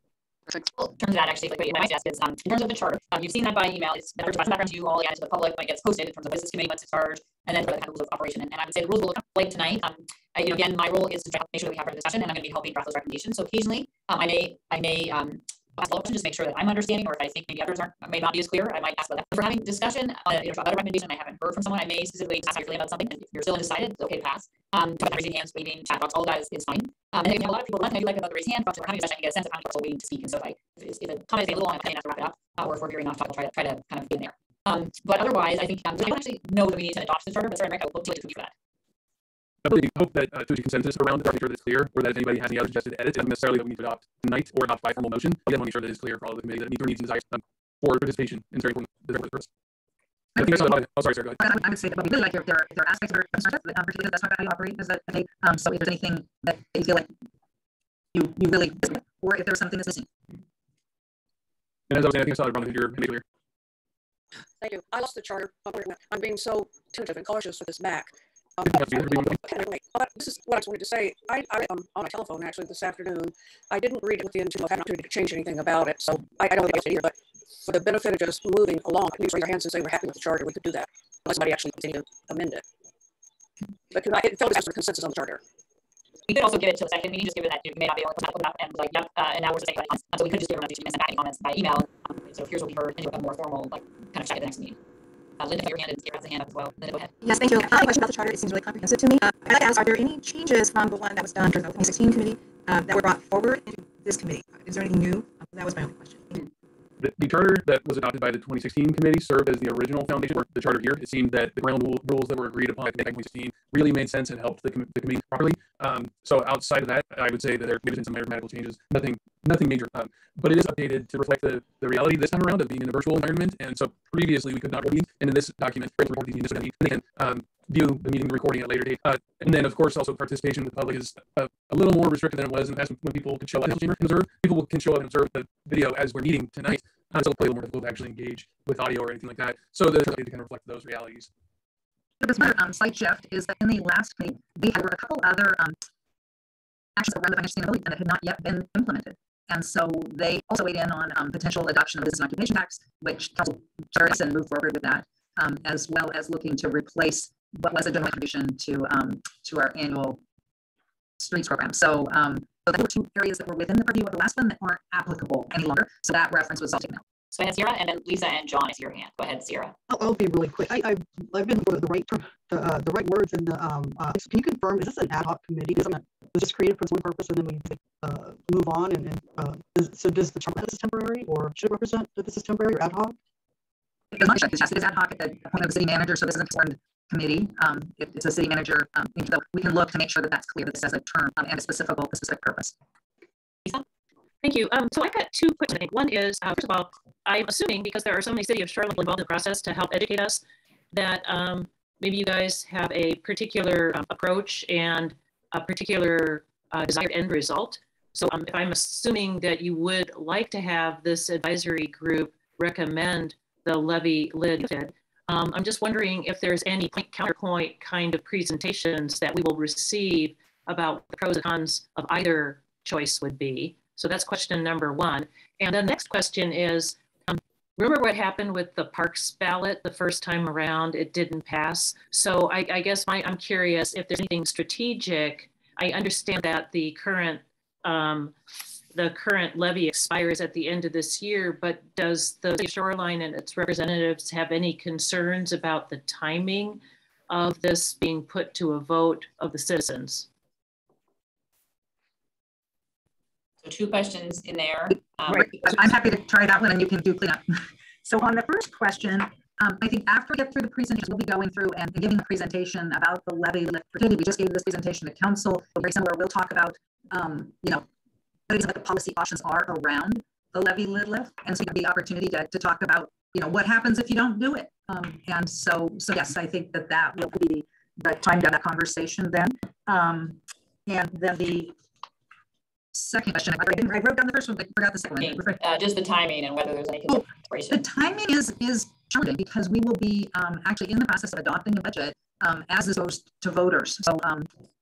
Well, in terms of that, actually, what I might ask is, in terms of the charter, you've seen that by email. It's better to pass background to you all, to the public when it gets posted, in terms of business committee, what's in charge, and then the kind of rules of operation. And I would say the rules will look like tonight. Again, my role is to make sure that we have our discussion, and I'm going to be helping draft those recommendations. So occasionally, I may ask a question, just make sure that I'm understanding, or if I think maybe others may not be as clear, I might ask about that. If we're having discussion on about a recommendation I haven't heard from someone, I may specifically ask you about something. And if you're still undecided, it's okay to pass. Raising hands, waving, chat box, all of that is fine. And then we have a lot of people. One thing I do like about the raise hand function, we're having a discussion, I get a sense of how many people are waiting to speak. And so if a comment is a little long, I have to wrap it up, or if we're hearing off, I'll try to kind of get in there. But otherwise, I think I don't actually know that we need to adopt the charter, but sorry, Rick, I will look to you for that. I really hope that there's a consensus around it, to make sure that it's clear, or that if anybody has any other suggested edits, it doesn't necessarily that we need to adopt tonight or adopt by formal motion. Again, I want to make sure that it's clear for all of the committee that meets and desires for participation in very important purpose. I think sorry, sir, go ahead. I would say that what we really like, there are aspects of our concern that particularly that's not how you operate. Is that so if there's anything that you feel like you really, or if there's something that's missing. And as I was saying, I think I saw it wrong here. Clear. Thank you. I lost the charter. I'm being so tentative and cautious with this back. This is what I just wanted to say. I on my telephone actually this afternoon. I didn't read it with the intent of having an opportunity to change anything about it, so I don't think it's here. But for the benefit of just moving along, please raise your hands and say we're happy with the charter. We could do that unless somebody actually continue to amend it. But it felt as a consensus on the charter. We could also give it to the second meeting, just give it that you may not be able to look it up and like, yep, and now we're just saying, so we could just give everyone a few comments by email. So here's what we heard, and a more formal, kind of check at the next meeting. Linda, your hand and Sarah has a hand up as well. Linda, go ahead. Yes, thank you. I have a question about the charter. It seems really comprehensive to me. I'd like to ask, are there any changes from the one that was done during the 2016 committee that were brought forward into this committee? Is there anything new? That was my only question. The charter that was adopted by the 2016 committee served as the original foundation for the charter here. It seemed that the ground rules that were agreed upon in 2016 really made sense and helped the committee properly. So outside of that, I would say that there may have been some grammatical changes, nothing major. But it is updated to reflect the reality this time around of being in a virtual environment. And so previously we could not read, and in this document, report these meetings, and again, view the meeting recording at a later date. And then, of course, also participation with the public is a little more restricted than it was in the past when people could show up in the chamber and observe. People can show up and observe the video as we're meeting tonight. So it's a little more difficult to actually engage with audio or anything like that. So there's really to kind of reflect those realities. This slight shift is that in the last committee, there were a couple other actions around the financial sustainability that had not yet been implemented. And so they also weighed in on potential adoption of business and occupation tax, which council started and moved forward with that, as well as looking to replace what was a general contribution to our annual streets program. So there were two areas that were within the purview of the last one that weren't applicable any longer. So that reference was all taken out. So I have Sierra, and then Lisa and John is your hand. Go ahead, Sierra. I'll be really quick. I've been for the right term, the right words, and can you confirm, is this an ad hoc committee? Because was this created for one purpose, and then we move on? So does the term that this is temporary, or should it represent that this is temporary or ad hoc? It is not, it is ad hoc at the point of the city manager. So this is informed committee. It's a city manager. So we can look to make sure that that's clear that this has a term and a specific purpose. Thank you. So I've got 2 questions. I think one is, first of all, I'm assuming because there are so many city of Shoreline involved in the process to help educate us that maybe you guys have a particular approach and a particular desired end result. So if I'm assuming that you would like to have this advisory group recommend the levy lid, I'm just wondering if there's any counterpoint kind of presentations that we will receive about the pros and cons of either choice would be. So that's question number 1. And the next question is, remember what happened with the parks ballot the first time around? It didn't pass. So I guess I'm curious if there's anything strategic. I understand that the current levy expires at the end of this year, but does the city of Shoreline and its representatives have any concerns about the timing of this being put to a vote of the citizens? So 2 questions in there. Right. I'm happy to try that one and you can do cleanup. So on the first question, I think after we get through the presentation, we'll be going through and giving a presentation about the levy lift for Katie. We just gave this presentation to council. Very similar. We'll talk about, what the policy options are around the levy lid lift. And so you have the opportunity to talk about, what happens if you don't do it. And so yes, I think that will be the time to have that conversation then. And then the second question, I wrote down the first one, but I forgot the second one. Just the timing and whether there's any consideration. The timing is challenging because we will be actually in the process of adopting a budget as this goes to voters. So,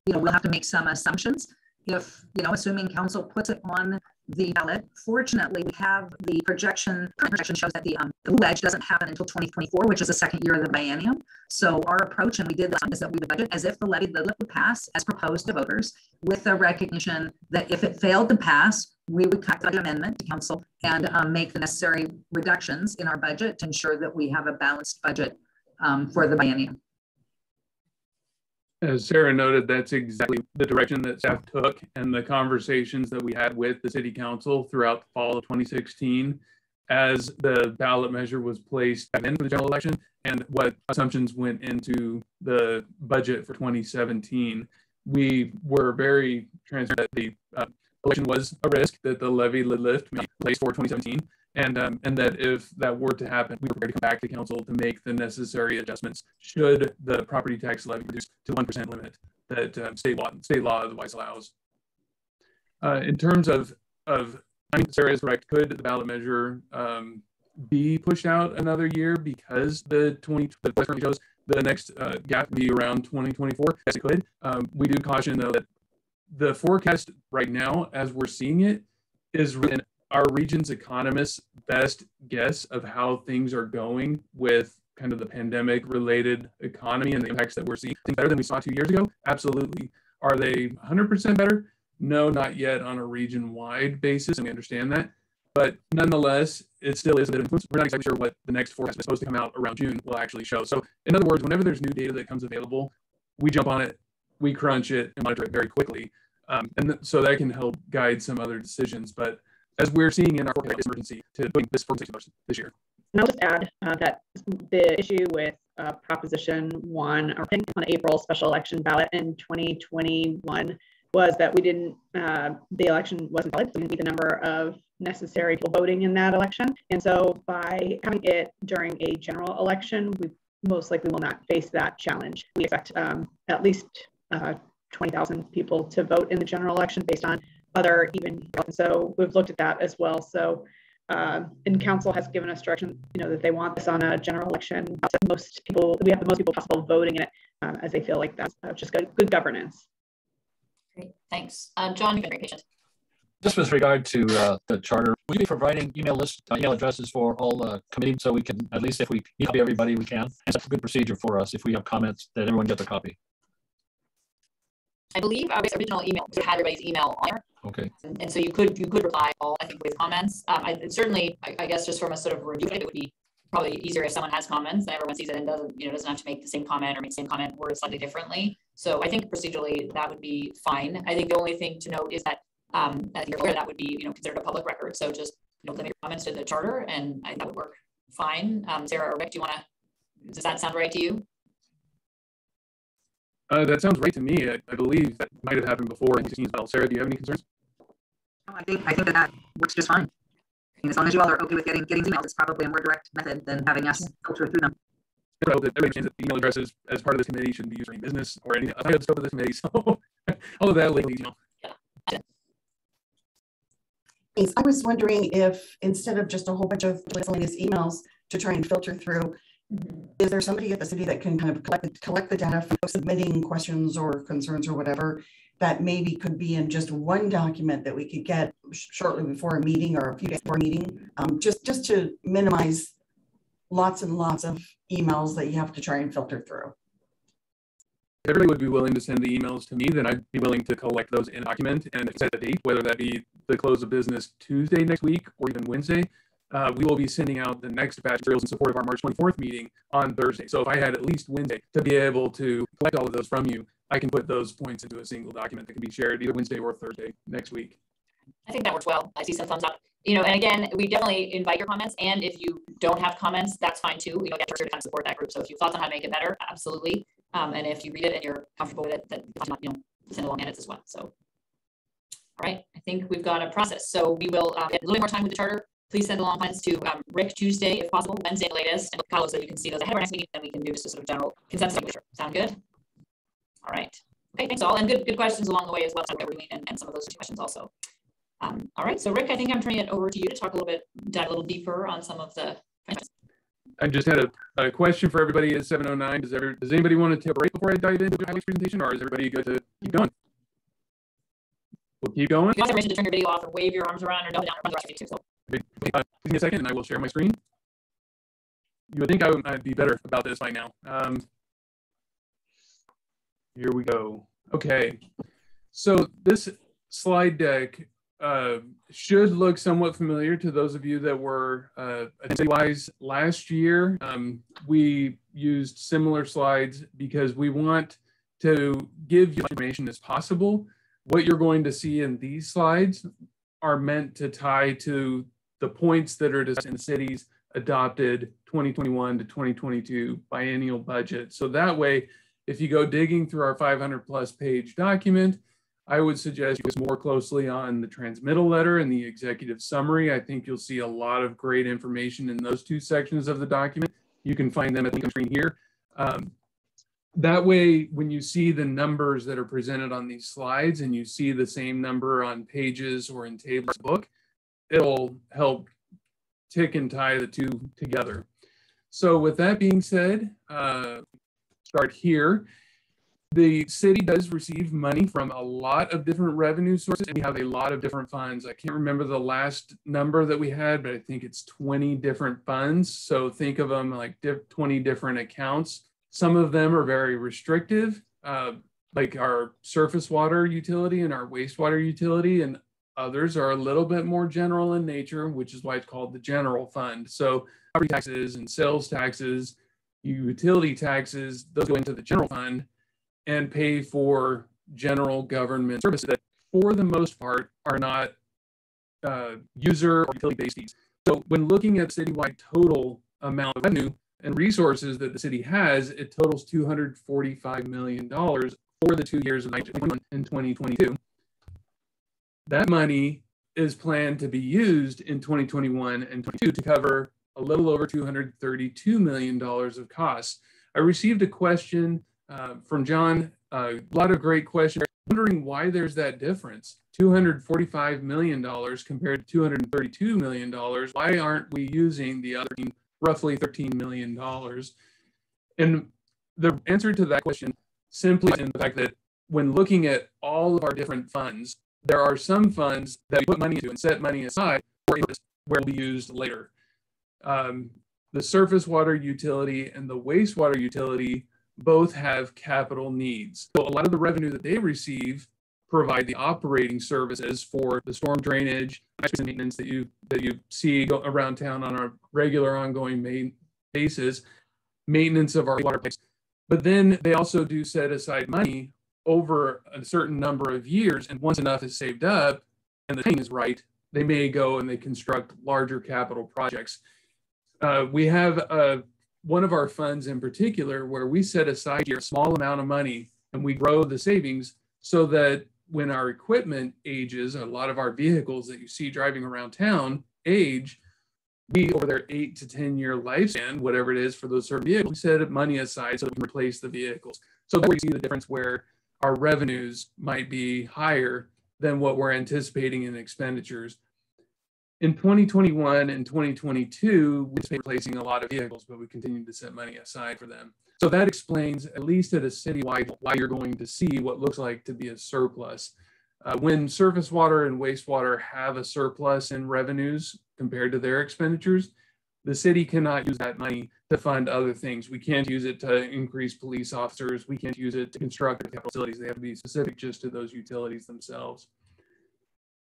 we'll have to make some assumptions. If, assuming council puts it on the ballot, fortunately, we have the current projection shows that the wedge doesn't happen until 2024, which is the second year of the biennium. So our approach, and we did this, is that we would budget as if the levy lid lift would pass as proposed to voters, with the recognition that if it failed to pass, we would cut the amendment to council and make the necessary reductions in our budget to ensure that we have a balanced budget for the biennium. As Sarah noted, that's exactly the direction that staff took and the conversations that we had with the city council throughout the fall of 2016 as the ballot measure was placed in for the general election and what assumptions went into the budget for 2017. We were very transparent that the election was a risk, that the levy lid lift may be placed for 2017. And that if that were to happen, we were prepared to come back to council to make the necessary adjustments should the property tax levy reduce to 1% limit that state law otherwise allows. In terms of I think Sarah is correct. Could the ballot measure be pushed out another year because the currently shows the next gap be around 2024? Yes, it could. We do caution though that the forecast right now, as we're seeing it, is written our region's economists' best guess of how things are going with kind of the pandemic related economy and the impacts that we're seeing. Things better than we saw 2 years ago? Absolutely. Are they 100% better? No, not yet on a region wide basis, and we understand that. But nonetheless, it still is a bit of influence. We're not exactly sure what the next forecast is supposed to come out around June will actually show. So in other words, whenever there's new data that comes available, we jump on it, we crunch it, and monitor it very quickly. So that can help guide some other decisions. But as we're seeing in our forecast, it's emergency to doing this for this year. And I'll just add that the issue with Proposition 1, or I think on April special election ballot in 2021, was that we didn't, the election wasn't valid. We didn't meet the number of necessary people voting in that election. And so by having it during a general election, we most likely will not face that challenge. We expect at least 20,000 people to vote in the general election based on other even. So we've looked at that as well. So and council has given us direction, that they want this on a general election. Most people, we have the most people possible voting in it as they feel like that's just good governance. Great, thanks. John, you've been very patient. Just with regard to the charter, will you be providing email addresses for all committees so we can, at least if we copy everybody, we can? And that's a good procedure for us if we have comments that everyone gets a copy. I believe our original email had everybody's email on there. Okay. And so you could reply all, I think, with comments. Certainly, I guess just from a sort of review, it would be probably easier if someone has comments and everyone sees it and doesn't have to make the same comment or make the same comment worded slightly differently. So I think procedurally that would be fine. I think the only thing to note is that as you're aware, that would be considered a public record. So just limit your comments to the charter, and I think that would work fine. Sarah or Rick, does that sound right to you? That sounds right to me. I believe that might have happened before in 2016 as well. Sarah, do you have any concerns? No, I think that works just fine. And as long as you all are okay with getting emails, it's probably a more direct method than having us filter through them. I hope that everybody understands that the email addresses as part of this committee shouldn't be used for any business or anything outside of the scope of this committee. So all of that lately, I was wondering if instead of just a whole bunch of miscellaneous emails to try and filter through, is there somebody at the city that can kind of collect the data for submitting questions or concerns or whatever that maybe could be in just one document that we could get shortly before a meeting or a few days before a meeting, just to minimize lots and lots of emails that you have to try and filter through? If everybody would be willing to send the emails to me, then I'd be willing to collect those in a document and set a date, whether that be the close of business Tuesday next week or even Wednesday. We will be sending out the next batch of materials in support of our March 24th meeting on Thursday. So if I had at least Wednesday to be able to collect all of those from you, I can put those points into a single document that can be shared either Wednesday or Thursday next week. I think that works well. I see some thumbs up. You know, and again, we definitely invite your comments. And if you don't have comments, that's fine too. You know, get to kind of support that group. So if you have thoughts on how to make it better, absolutely. And if you read it and you're comfortable with it, then you know, send along edits as well. So, all right, I think we've got a process. So we will get a little bit more time with the charter. Please send along plans to Rick Tuesday, if possible, Wednesday the latest, and Carlos, so you can see those ahead of our next meeting. Then we can do just a sort of general consensus. Sound good? All right. Okay, thanks all, and good questions along the way as well. So what we're doing and some of those questions also. All right, so Rick, I think I'm turning it over to you to talk a little bit, dive a little deeper on some of the. I just had a question for everybody at 7:09. Does anybody want to take a break before I dive into the presentation, or is everybody good to keep going? We'll keep going. You also mentioned to turn your video off or wave your arms around or double down or run the rest of you too. So. Give me a second and I will share my screen. You would think I'd be better about this by now. Here we go. Okay. So this slide deck should look somewhat familiar to those of you that were attendee-wise last year. We used similar slides because we want to give you information as possible. What you're going to see in these slides are meant to tie to the points that are discussed in the city's adopted 2021 to 2022 biennial budget. So that way, if you go digging through our 500+ page document, I would suggest you focus more closely on the transmittal letter and the executive summary. I think you'll see a lot of great information in those two sections of the document. You can find them at the screen here. That way, when you see the numbers that are presented on these slides and you see the same number on pages or in tables of the book, it'll help tick and tie the two together. So with that being said, start here. The city does receive money from a lot of different revenue sources, and we have a lot of different funds. I can't remember the last number that we had, but I think it's 20 different funds. So think of them like 20 different accounts. Some of them are very restrictive, like our surface water utility and our wastewater utility, and others are a little bit more general in nature, which is why it's called the general fund. So property taxes and sales taxes, utility taxes, those go into the general fund and pay for general government services that for the most part are not user or utility-based fees. So when looking at citywide total amount of revenue and resources that the city has, it totals $245 million for the 2 years of 2021 and 2022. That money is planned to be used in 2021 and 22 to cover a little over $232 million of costs. I received a question from John, a lot of great questions, wondering why there's that difference. $245 million compared to $232 million. Why aren't we using the other roughly $13 million? And the answer to that question simply is in the fact that when looking at all of our different funds, there are some funds that we put money into and set money aside for where it will be used later. The surface water utility and the wastewater utility both have capital needs. So a lot of the revenue that they receive provide the operating services for the storm drainage and maintenance that you see go around town on a regular ongoing basis, maintenance of our water pipes. But then they also do set aside money over a certain number of years, and once enough is saved up and the timing is right, they may go and they construct larger capital projects. We have one of our funds in particular where we set aside here a small amount of money and we grow the savings so that when our equipment ages, a lot of our vehicles that you see driving around town age, we, over their 8 to 10 year lifespan, whatever it is for those certain vehicles, we set money aside so we can replace the vehicles. So that's where you see the difference where our revenues might be higher than what we're anticipating in expenditures. In 2021 and 2022, we anticipate replacing a lot of vehicles, but we continue to set money aside for them. So that explains, at least at a citywide, why you're going to see what looks like to be a surplus. When surface water and wastewater have a surplus in revenues compared to their expenditures, the city cannot use that money to fund other things. We can't use it to increase police officers. We can't use it to construct capital facilities. They have to be specific just to those utilities themselves.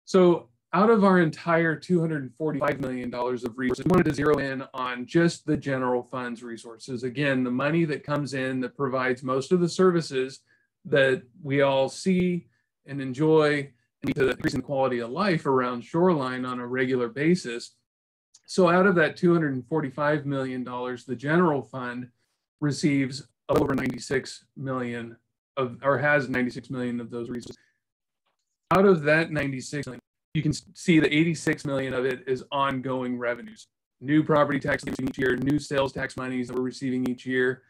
So out of our entire $245 million of resources, we wanted to zero in on just the general funds resources. Again, the money that comes in that provides most of the services that we all see and enjoy and to increase the quality of life around Shoreline on a regular basis. So out of that $245 million, the general fund receives over 96 million of, or has 96 million of those resources. Out of that 96 million, you can see that 86 million of it is ongoing revenues, new property tax each year, new sales tax monies that we're receiving each year.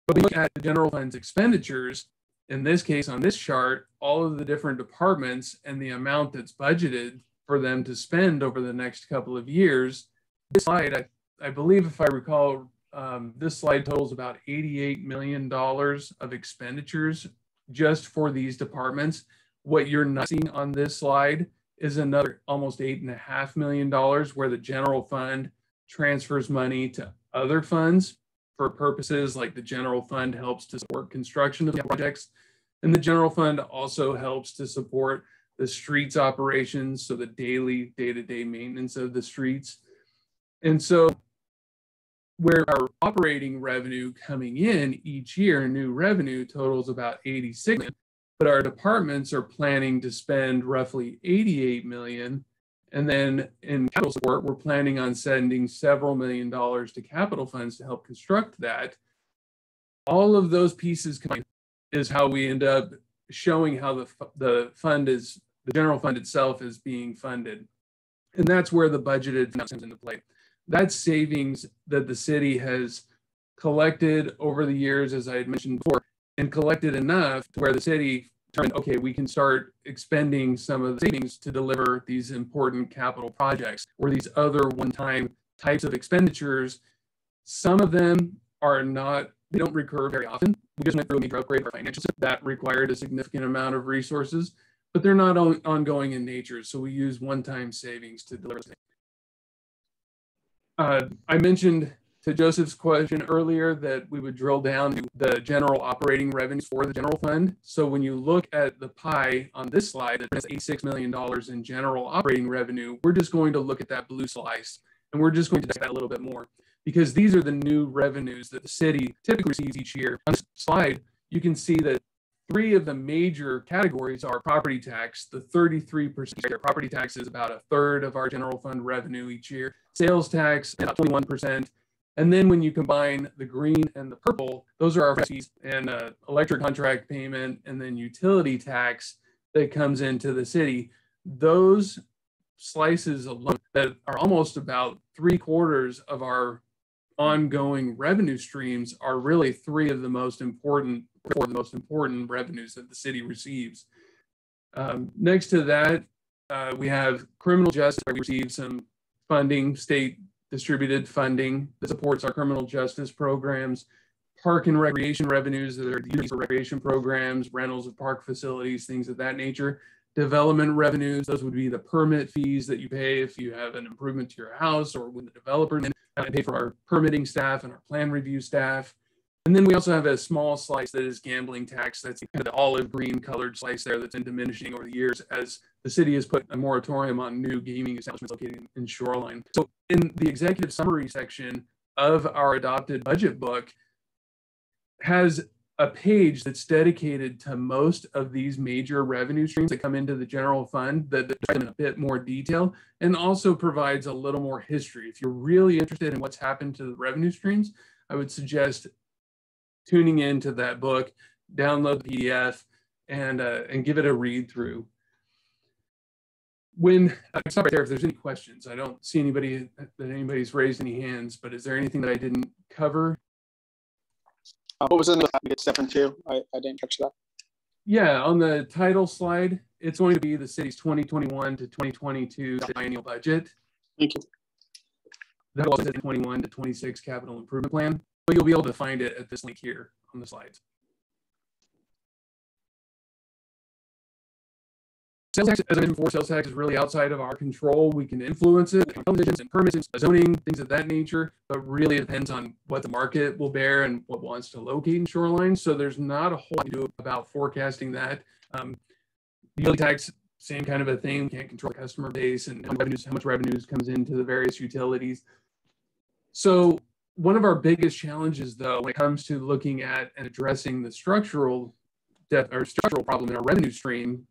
But we look at the general fund's expenditures, in this case on this chart, all of the different departments and the amount that's budgeted for them to spend over the next couple of years. This slide, I believe if I recall, this slide totals about $88 million of expenditures just for these departments. What you're not seeing on this slide is another almost $8.5 million where the general fund transfers money to other funds for purposes like the general fund helps to support construction of projects. And the general fund also helps to support the streets operations, so the daily day-to-day maintenance of the streets. And so where our operating revenue coming in each year, new revenue totals about 86 million. But our departments are planning to spend roughly 88 million. And then in capital support, we're planning on sending several $1 million to capital funds to help construct that. All of those pieces combined is how we end up showing how the fund is, the general fund itself is being funded. And that's where the budgeted comes into play. That's savings that the city has collected over the years, as I had mentioned before, and collected enough to where the city determined, okay, we can start expending some of the savings to deliver these important capital projects or these other one-time types of expenditures. Some of them are not, they don't recur very often. We just went through a major upgrade of our financial system that required a significant amount of resources, but they're not ongoing in nature. So we use one-time savings to deliver. I mentioned to Joseph's question earlier that we would drill down to the general operating revenues for the general fund. So when you look at the pie on this slide, it has $86 million in general operating revenue. We're just going to look at that blue slice, and we're just going to discuss that a little bit more because these are the new revenues that the city typically receives each year. On this slide, you can see that 3 of the major categories are property tax. The 33% property tax is about 1/3 of our general fund revenue each year. Sales tax, about 21%. And then when you combine the green and the purple, those are our fees and electric contract payment and then utility tax that comes into the city. Those slices alone that are almost about 3/4 of our ongoing revenue streams are really 3 of the most important, 4 of the most important revenues that the city receives. Next to that, we have criminal justice. We receive some funding, state distributed funding that supports our criminal justice programs, park and recreation revenues that are used for recreation programs, rentals of park facilities, things of that nature. Development revenues, those would be the permit fees that you pay if you have an improvement to your house or when the developer pay for our permitting staff and our plan review staff. And then we also have a small slice that is gambling tax. That's kind of the olive green colored slice there that's been diminishing over the years as the city has put a moratorium on new gaming establishments located in Shoreline. So in the executive summary section of our adopted budget book has a page that's dedicated to most of these major revenue streams that come into the general fund that describe in a bit more detail and also provides a little more history. If you're really interested in what's happened to the revenue streams, I would suggest tuning into that book download the PDF and give it a read through. When I stop right there, if there's any questions, I don't see anybody's raised any hands, but is there anything that I didn't cover? What was in the step into? I didn't catch that. Yeah, on the title slide, it's going to be the city's 2021 to 2022 annual budget. Thank you. That also says 21 to 26 capital improvement plan, but you'll be able to find it at this link here on the slides. Sales tax, as I mentioned before, sales tax is really outside of our control. We can influence it, conditions and permits, and zoning, things of that nature, but really it depends on what the market will bear and what wants to locate in Shoreline. So there's not a whole lot to do about forecasting that. Utility tax, same kind of a thing. Can't control the customer base and how much revenues comes into the various utilities. So one of our biggest challenges, though, when it comes to looking at and addressing the structural problem in our revenue stream,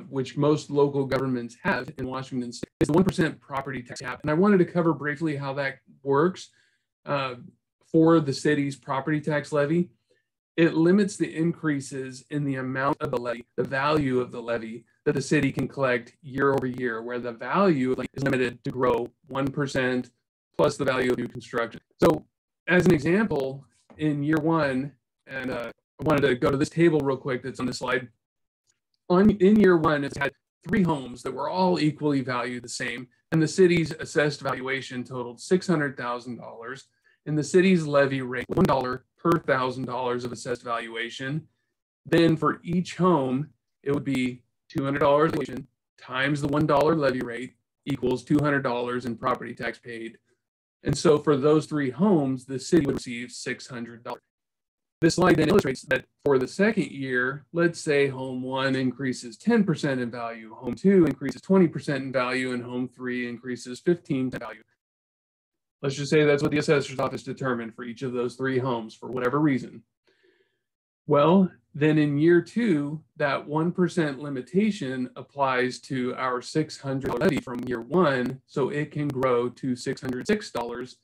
which most local governments have in Washington State, is the 1% property tax cap. And I wanted to cover briefly how that works for the city's property tax levy. It limits the increases in the amount of the levy, the value of the levy that the city can collect year over year, where the value is limited to grow 1% plus the value of new construction. So as an example, in year one, and I wanted to go to this table real quick that's on this slide. In year one, it's had 3 homes that were all equally valued the same, and the city's assessed valuation totaled $600,000, and the city's levy rate was $1 per $1,000 of assessed valuation. Then for each home, it would be $200 valuation times the $1 levy rate equals $200 in property tax paid. And so for those 3 homes, the city would receive $600. This slide then illustrates that for the second year, let's say home 1 increases 10% in value, home 2 increases 20% in value, and home 3 increases 15% in value. Let's just say that's what the assessor's office determined for each of those 3 homes for whatever reason. Well, then in year 2, that 1% limitation applies to our $600 levy from year 1, so it can grow to $606,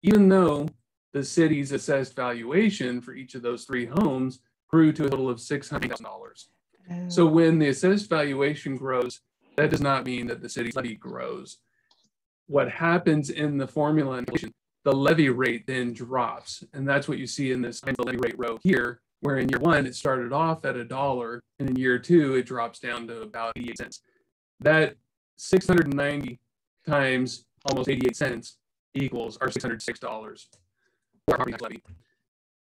even though the city's assessed valuation for each of those 3 homes grew to a total of $600,000. So when the assessed valuation grows, that does not mean that the city's levy grows. What happens in the formula, the levy rate then drops. And that's what you see in this levy rate row here, where in year 1, it started off at $1, and in year 2, it drops down to about 88 cents. That 690 times almost 88 cents equals our $606. Property tax levy.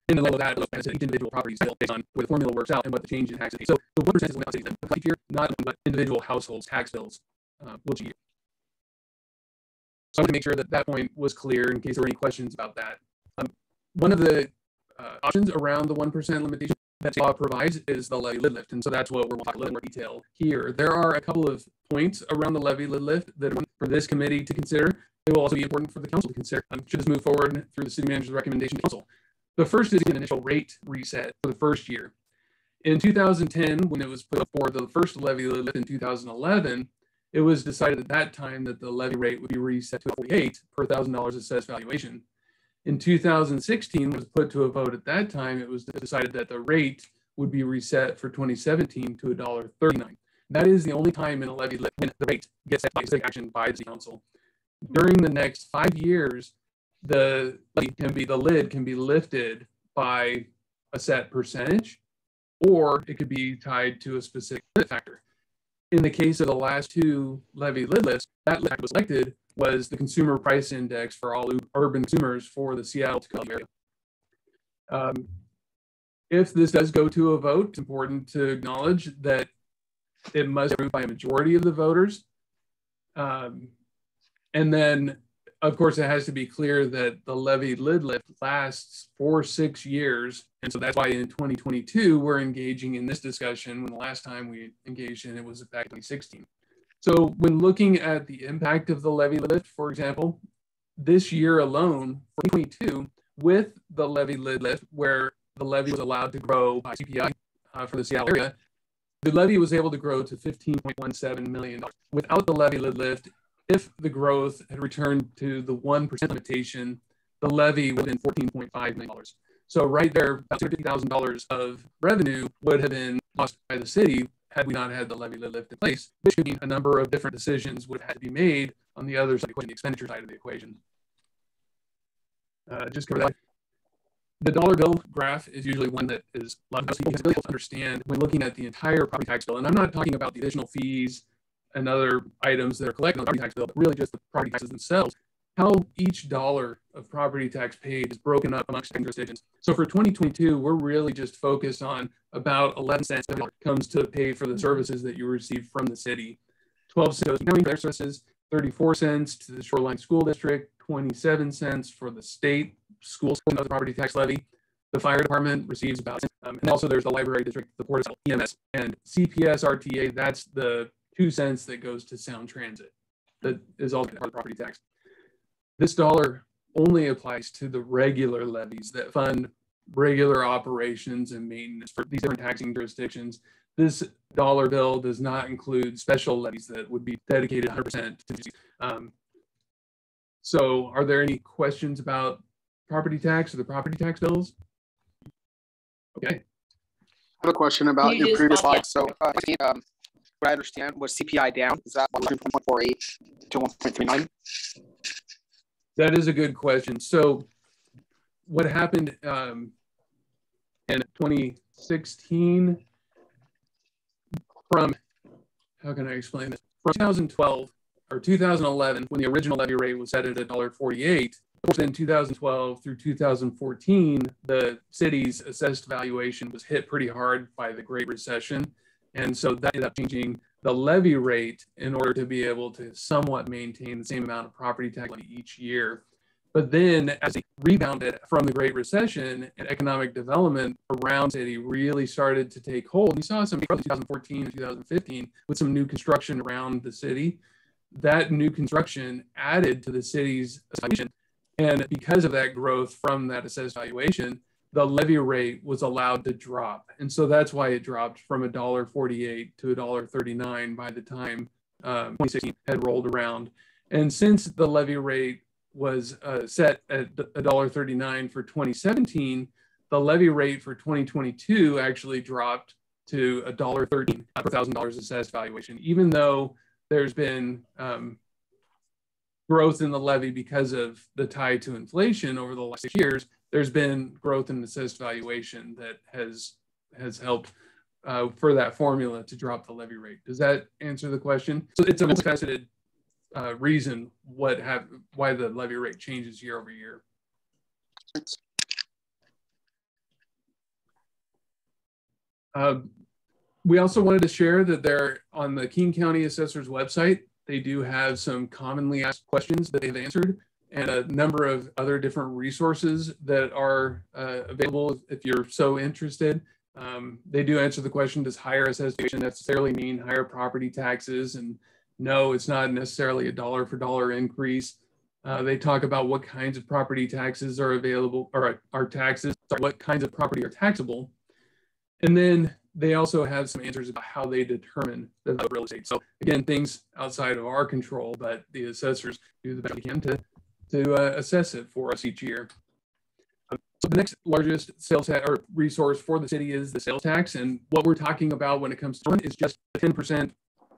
And below that, as each individual property is built based on where the formula works out and what the change in tax is. So the 1% is what cities each year, not what individual households' tax bills will each year. So I want to make sure that that point was clear in case there were any questions about that. One of the options around the 1% limitation that the law provides is the levy lid lift. And so that's what we're talking a little more detail here. There are a couple of points around the levy lid lift that are for this committee to consider. It will also be important for the council to consider should this move forward through the city manager's recommendation to council. The first is an initial rate reset for the first year. In 2010, when it was put up for the first levy lift in 2011, it was decided at that time that the levy rate would be reset to 48 per $1,000 assessed valuation. In 2016, when it was put to a vote at that time, it was decided that the rate would be reset for 2017 to $1.39. That is the only time in a levy lift when the rate gets set by action by the council. During the next 5 years, the lid can be lifted by a set percentage, or it could be tied to a specific factor. In the case of the last 2 levy lid lifts, that lid was selected was the consumer price index for all urban consumers for the Seattle area. If this does go to a vote, it's important to acknowledge that it must be approved by a majority of the voters. And then, of course, it has to be clear that the levy lid lift lasts for 6 years. And so that's why in 2022, we're engaging in this discussion when the last time we engaged in it was back in 2016. So when looking at the impact of the levy lid lift, for example, this year alone, 2022, with the levy lid lift, where the levy was allowed to grow by CPI for the Seattle area, the levy was able to grow to $15.17 million. Without the levy lid lift, if the growth had returned to the 1% limitation, the levy would have been $14.5 million. So right there, about $250,000 of revenue would have been lost by the city had we not had the levy lift in place, which could mean a number of different decisions would have had to be made on the other side of the equation, the expenditure side of the equation. Just cover that. The dollar bill graph is usually one that is a lot of people really helps understand when looking at the entire property tax bill. And I'm not talking about the additional fees and other items that are collected on the property tax bill, but really just the property taxes themselves. How each dollar of property tax paid is broken up amongst jurisdictions. So for 2022, we're really just focused on about 11 cents that comes to pay for the services that you receive from the city. 12 cents goes to county for their services, 34 cents to the Shoreline School District, 27 cents for the state school the property tax levy. The fire department receives about, and also there's the library district, the port of EMS, and CPS RTA, that's the 2 cents that goes to Sound Transit. That is also part of the property tax. This dollar only applies to the regular levies that fund regular operations and maintenance for these different taxing jurisdictions. This dollar bill does not include special levies that would be dedicated 100% to these. So are there any questions about property tax or the property tax bills? Okay. I have a question about your previous slide. So what I understand was CPI down. Is that 1.48 to 1.39? That is a good question. So what happened in 2016 from, how can I explain this? From 2012 or 2011, when the original levy rate was set at $1.48, then 2012 through 2014, the city's assessed valuation was hit pretty hard by the Great Recession. And so that ended up changing the levy rate in order to be able to somewhat maintain the same amount of property tax levy each year. But then as it rebounded from the Great Recession and economic development around the city really started to take hold, we saw some growth in 2014 and 2015 with some new construction around the city. That new construction added to the city's valuation. And because of that growth from that assessed valuation, the levy rate was allowed to drop. And so that's why it dropped from $1.48 to $1.39 by the time 2016 had rolled around. And since the levy rate was set at $1.39 for 2017, the levy rate for 2022 actually dropped to $1.13 per $1,000 assessed valuation, even though there's been growth in the levy because of the tie to inflation over the last 6 years. There's been growth in the assessed valuation that has helped for that formula to drop the levy rate. Does that answer the question? So it's a multifaceted reason why the levy rate changes year over year. We also wanted to share that they're on the King County Assessor's website. They do have some commonly asked questions that they've answered and a number of other different resources that are available if you're so interested. They do answer the question, does higher assessed valuation necessarily mean higher property taxes? And no, it's not necessarily a dollar for dollar increase. They talk about what kinds of property taxes are available or are taxes, sorry, what kinds of property are taxable. And then they also have some answers about how they determine the value of real estate. So again, things outside of our control, but the assessors do the best they can to assess it for us each year. So the next largest sales tax or resource for the city is the sales tax. And what we're talking about when it comes to it is just the 10%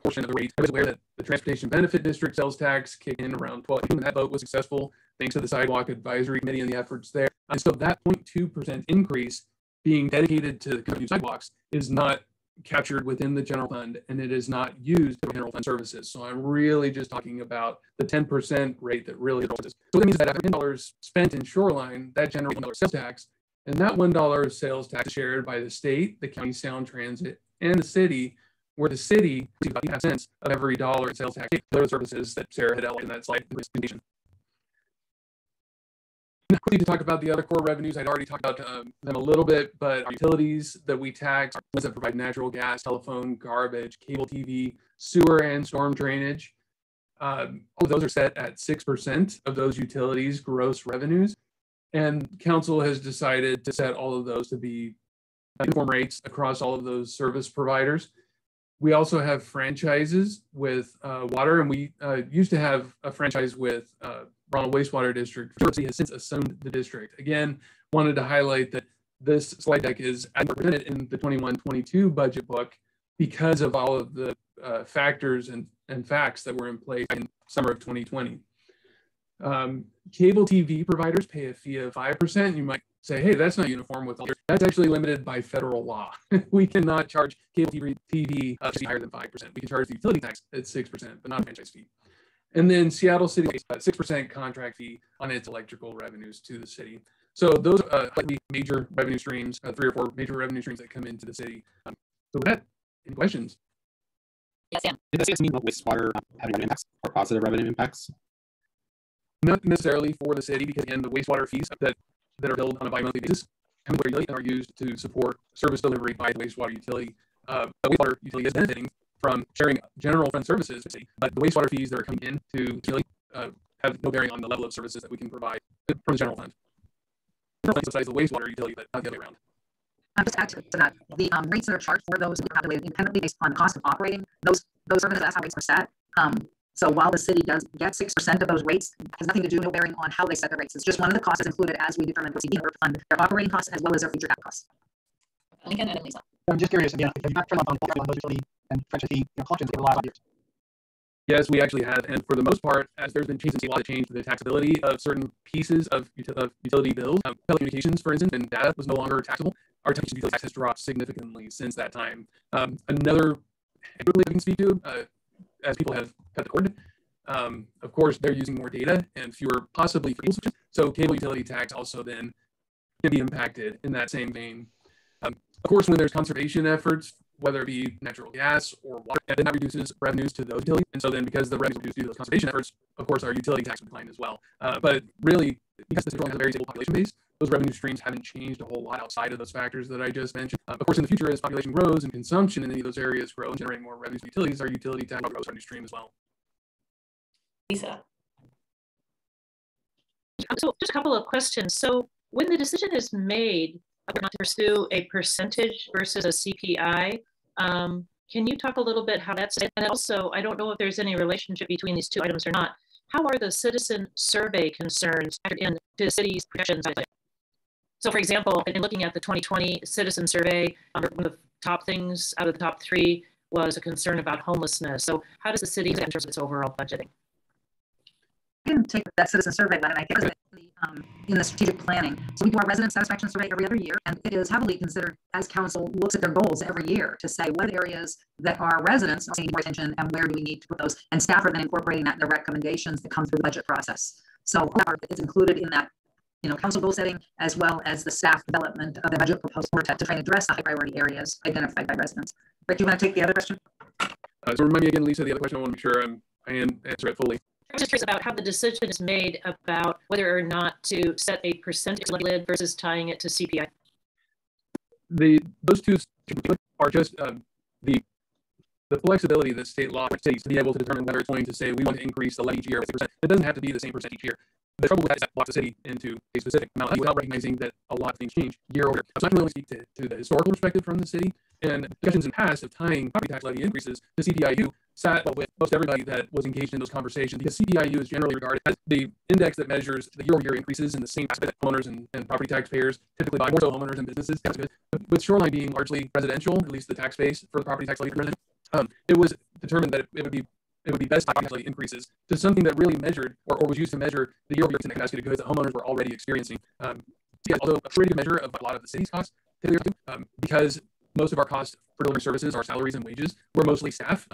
portion of the rate. I was aware that the Transportation Benefit District sales tax kicked in around 12. And that vote was successful thanks to the Sidewalk Advisory Committee and the efforts there. And so that 0.2% increase being dedicated to the sidewalks is not captured within the general fund, and it is not used for general fund services. So I'm really just talking about the 10% rate that really is. So that means that after $10 spent in Shoreline, that generates $1 sales tax, and that $1 sales tax is shared by the state, the county, Sound Transit, and the city, where the city receives about 8 cents of every dollar in sales tax for those services that Sarah had outlined in that slide presentation. Quickly to talk about the other core revenues, I'd already talked about them a little bit, but our utilities that we tax are ones that provide natural gas, telephone, garbage, cable TV, sewer, and storm drainage. All of those are set at 6% of those utilities' gross revenues. And council has decided to set all of those to be uniform rates across all of those service providers. We also have franchises with water, and we used to have a franchise with Ronald Wastewater District. City has since assumed the district. Again, wanted to highlight that this slide deck is presented in the 21-22 budget book because of all of the factors and facts that were in place in summer of 2020. Cable TV providers pay a fee of 5%. You might say, hey, that's not uniform with others. That's actually limited by federal law. We cannot charge cable TV higher than 5%. We can charge the utility tax at 6%, but not a franchise fee. And then Seattle City pays a 6% contract fee on its electrical revenues to the city. So those are major revenue streams, 3 or 4 major revenue streams that come into the city. So with that, any questions? Yes, Sam. Does this mean that wastewater having impacts or positive revenue impacts? Not necessarily for the city, because again, the wastewater fees that are billed on a bi-monthly basis are used to support service delivery by the wastewater utility. The wastewater utility is benefiting from sharing general fund services, but the wastewater fees that are coming into the utility have no bearing on the level of services that we can provide from the general fund. Subsidize the wastewater utility, but not the other way around. Just add to that, the rates that are charged for those are calculated independently based on the cost of operating those services. That's how rates are set. So while the city does get 6% of those rates, it has nothing to do, no bearing on how they set the rates. It's just one of the costs included as we determine what's in order to fund their operating costs as well as their future tax costs. Lincoln and Lisa. I'm just curious, again, if you've not turned on those utility and franchise fee collections over the last 5 years. Yes, we actually have, and for the most part, as there's been changes in law to change the taxability of certain pieces of utility bills, telecommunications, for instance, and data was no longer taxable. Our utility tax has dropped significantly since that time. Another I can speak to, as people have cut the cord, of course, they're using more data and fewer possibly fuel switches. So cable utility tax also then can be impacted in that same vein. Of course, when there's conservation efforts, whether it be natural gas or water, then that reduces revenues to those utilities. And so then because the revenues reduced due to those conservation efforts, of course, our utility tax would decline as well. But really, because this has a very stable population base, those revenue streams haven't changed a whole lot outside of those factors that I just mentioned. Of course, in the future, as population grows and consumption in any of those areas grow and generate more revenues to utilities, our utility tax grows revenue stream as well. Lisa. So just a couple of questions. So when the decision is made not to pursue a percentage versus a CPI, can you talk a little bit how that's, and also, I don't know if there's any relationship between these two items or not. How are the citizen survey concerns factored into the city's projections? So for example, in looking at the 2020 citizen survey, one of the top things out of the top 3 was a concern about homelessness. So how does the city in terms of its overall budgeting? I can take that citizen survey, and I think in the strategic planning. So we do our resident satisfaction survey every other year, and it is heavily considered as council looks at their goals every year to say what areas that our residents are seeing more attention and where do we need to put those, and staff are then incorporating that in the recommendations that come through the budget process. So it's included in that, council goal setting as well as the staff development of the budget proposal to try and address the high priority areas identified by residents. Rick, do you want to take the other question? So remind me again, Lisa, the other question. I want to make sure I answer it fully. I was just curious about how the decision is made about whether or not to set a percentage lid versus tying it to CPI. Those two are just the flexibility that state law takes to be able to determine whether it's going to say we want to increase the levy each year by 6%. It doesn't have to be the same percent each year. The trouble with that is that locks the city into a specific amount without recognizing that a lot of things change year over year. So I can only speak to the historical perspective from the city, and discussions in past of tying property tax levy increases to CPIU sat with most everybody that was engaged in those conversations, because CPIU is generally regarded as the index that measures the year-over-year increases in the same aspect that homeowners and property taxpayers typically buy, more so homeowners and businesses. With Shoreline being largely residential, at least the tax base for the property tax levy residential, it was determined that it would be best to actually increases to something that really measured or was used to measure the year-over-year in basket of goods that homeowners were already experiencing. Although a pretty good measure of a lot of the city's costs, because most of our costs for delivering services are salaries and wages. We're mostly staff.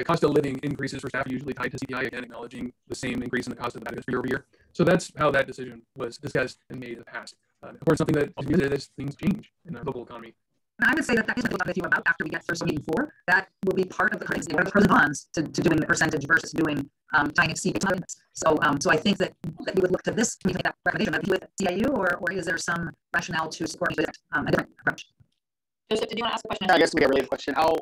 Cost of living increases for staff are usually tied to CPI, again, acknowledging the same increase in the cost of the benefits year over year. So that's how that decision was discussed and made in the past. Of course, something that is visited as things change in our local economy. And I would say that is what we'll talk with you about after we get through meeting 4. That will be part of the pros and cons to doing the percentage versus doing tying it to CPI. So I think that we would look to this to make that recommendation with CIU, or is there some rationale to support a different approach? Joseph, did you want to ask a question? I guess we have a related question. How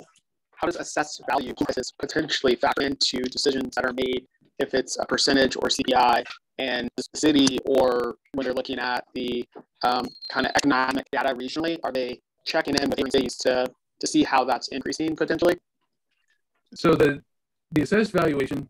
does assessed value prices potentially factor into decisions that are made if it's a percentage or CPI, and the city, or when they're looking at the kind of economic data regionally, are they checking in with cities to see how that's increasing potentially? So the assessed valuation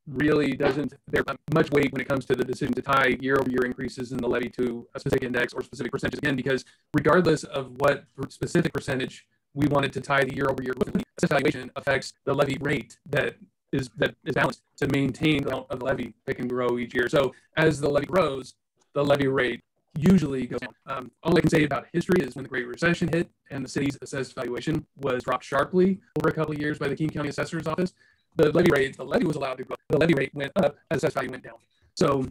really doesn't bear much weight when it comes to the decision to tie year-over-year increases in the levy to a specific index or specific percentage. Again, because regardless of what specific percentage we wanted to tie the year-over-year, assessed valuation affects the levy rate that is balanced to maintain the amount of levy that can grow each year. So as the levy grows, the levy rate usually goes down. All I can say about history is when the Great Recession hit and the city's assessed valuation was dropped sharply over a couple of years by the King County Assessor's Office, the levy was allowed to grow. The levy rate went up as assessed value went down. So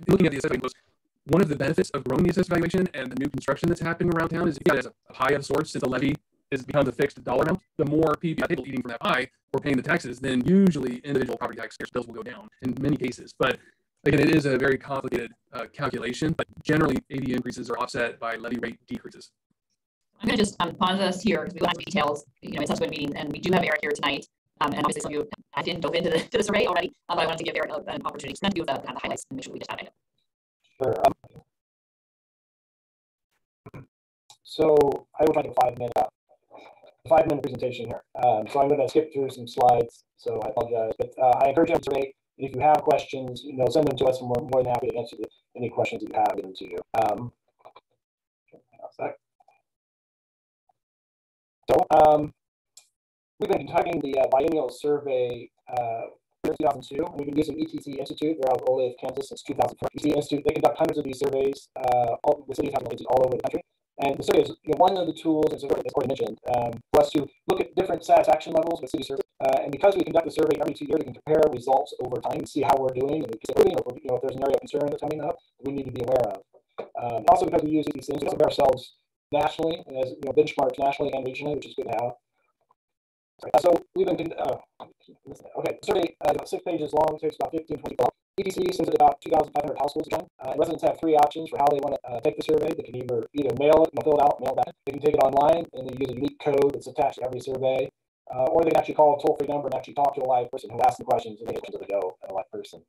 looking at the assessed valuation, one of the benefits of growing the assessed valuation and the new construction that's happening around town is if you got as a pie of sorts, since the levy becomes a fixed dollar amount, the more people eating from that pie or paying the taxes, then usually individual property tax bills will go down in many cases. But again, it is a very complicated calculation, but generally AV increases are offset by levy rate decreases. I'm going to just pause us here because we will have details, in subsequent meetings, and we do have Eric here tonight. And obviously some of you didn't dove into the survey already, but I wanted to give Eric an opportunity to do the kind of the highlights and make sure we just had it. Sure. So I will try to 5-minute presentation here. So I'm going to skip through some slides, so I apologize. But I encourage you to survey. If you have questions, send them to us, and we're more than happy to answer any questions that you have given to you. We've been conducting the biennial survey since 2002, and we've been using ETC Institute. They're out of Olathe, Kansas since 2004. ETC Institute, they conduct hundreds of these surveys. The cities have them all over the country. And the survey is one of the tools, as already mentioned, for us to look at different satisfaction levels with city service. And because we conduct the survey every 2 years, we can compare results over time and see how we're doing, and if there's an area of concern that's coming up that we need to be aware of. Also, because we use these things, we compare ourselves nationally, as benchmarks nationally and regionally, which is good to have. So we've been okay. The survey about 6 pages long, takes about 15-20 minutes. ETC sends it about 2,500 households again. Residents have 3 options for how they want to take the survey. They can either mail it, fill it out, mail it back. They can take it online and they use a unique code that's attached to every survey, or they can actually call a toll-free number and actually talk to a live person who asks the questions and they answer the go a live person.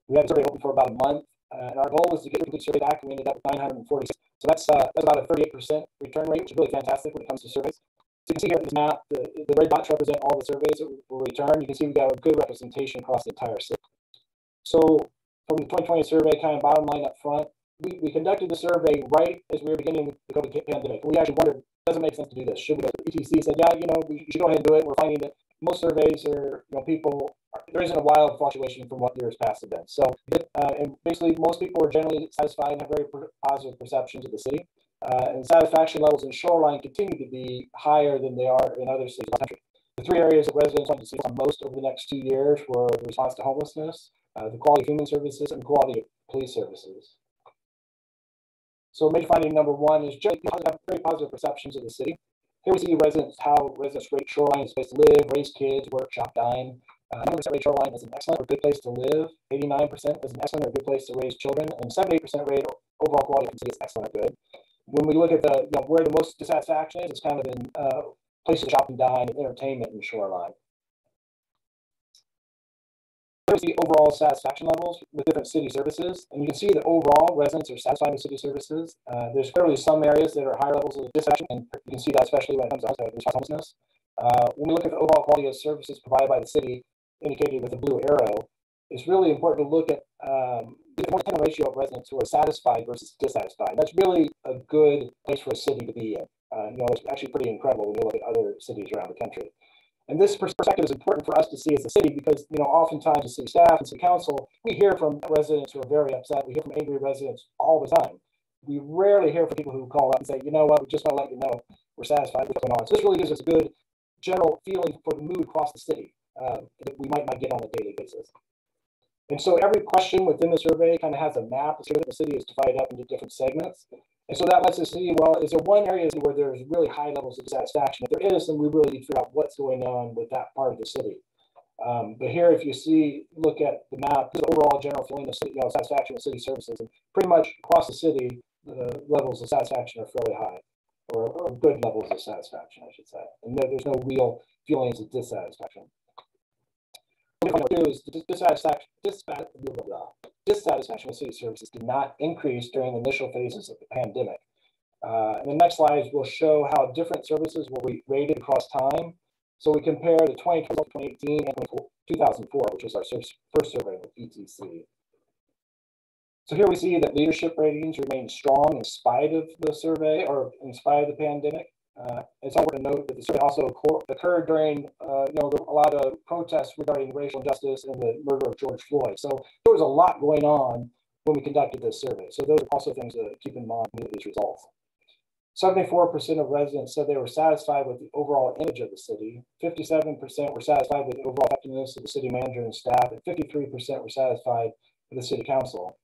We had the survey open for about a month, and our goal was to get a complete survey back, and we ended up with 946. So that's about a 38% return rate, which is really fantastic when it comes to surveys. So you can see here in this map, the red dots represent all the surveys that were returned. You can see we got a good representation across the entire city. So from the 2020 survey, kind of bottom line up front, we conducted the survey right as we were beginning the COVID pandemic. We actually wondered, does it make sense to do this? Should we? ETC said, yeah, we should go ahead and do it. We're finding that most surveys are, there isn't a wild fluctuation from what years past have been. So, and basically most people are generally satisfied and have very positive perceptions of the city. And satisfaction levels in Shoreline continue to be higher than they are in other cities in the country. The 3 areas that residents want to see most over the next 2 years were the response to homelessness, the quality of human services, and the quality of police services. So major finding number 1 is generally have very positive perceptions of the city. Here we see how residents rate Shoreline as a place to live, raise kids, work, shop, dine. 90% rate Shoreline as an excellent or good place to live. 89% as an excellent or good place to raise children, and 78% rate overall quality of the city as excellent or good. When we look at where the most dissatisfaction is, it's kind of in places to shop and dine and entertainment in Shoreline. Here's the overall satisfaction levels with different city services, and you can see that overall residents are satisfied with city services. There's clearly some areas that are higher levels of dissatisfaction, and you can see that especially when it comes to homelessness. When we look at the overall quality of services provided by the city, indicated with the blue arrow, it's really important to look at the ratio of residents who are satisfied versus dissatisfied. That's really a good place for a city to be in. It's actually pretty incredible when you look at other cities around the country. And this perspective is important for us to see as a city because, oftentimes the city staff and city council, we hear from residents who are very upset. We hear from angry residents all the time. We rarely hear from people who call up and say, you know what, we just want to let you know we're satisfied with what's going on. So this really gives us a good general feeling for the mood across the city that we might not get on a daily basis. And so every question within the survey kind of has a map. The city is divided up into different segments. And so that lets us see, well, is there one area where there's really high levels of dissatisfaction? If there is, then we really need to figure out what's going on with that part of the city. But here, if you look at the map, the overall general feeling of satisfaction with city services, and pretty much across the city, the levels of satisfaction are fairly high, or good levels of satisfaction, I should say. And there's no real feelings of dissatisfaction. What we do is dissatisfaction with city services did not increase during the initial phases of the pandemic. And the next slides will show how different services were rated across time So we compare the 2012, 2018, and 2004, which was our first survey with ETC. So here we see that leadership ratings remain strong in spite of the survey or in spite of the pandemic. It's important to note that the survey also occurred during a lot of protests regarding racial injustice and the murder of George Floyd. So there was a lot going on when we conducted this survey. So those are also things to keep in mind with these results. 74% of residents said they were satisfied with the overall image of the city. 57% were satisfied with the overall effectiveness of the city manager and staff, and 53% were satisfied with the city council.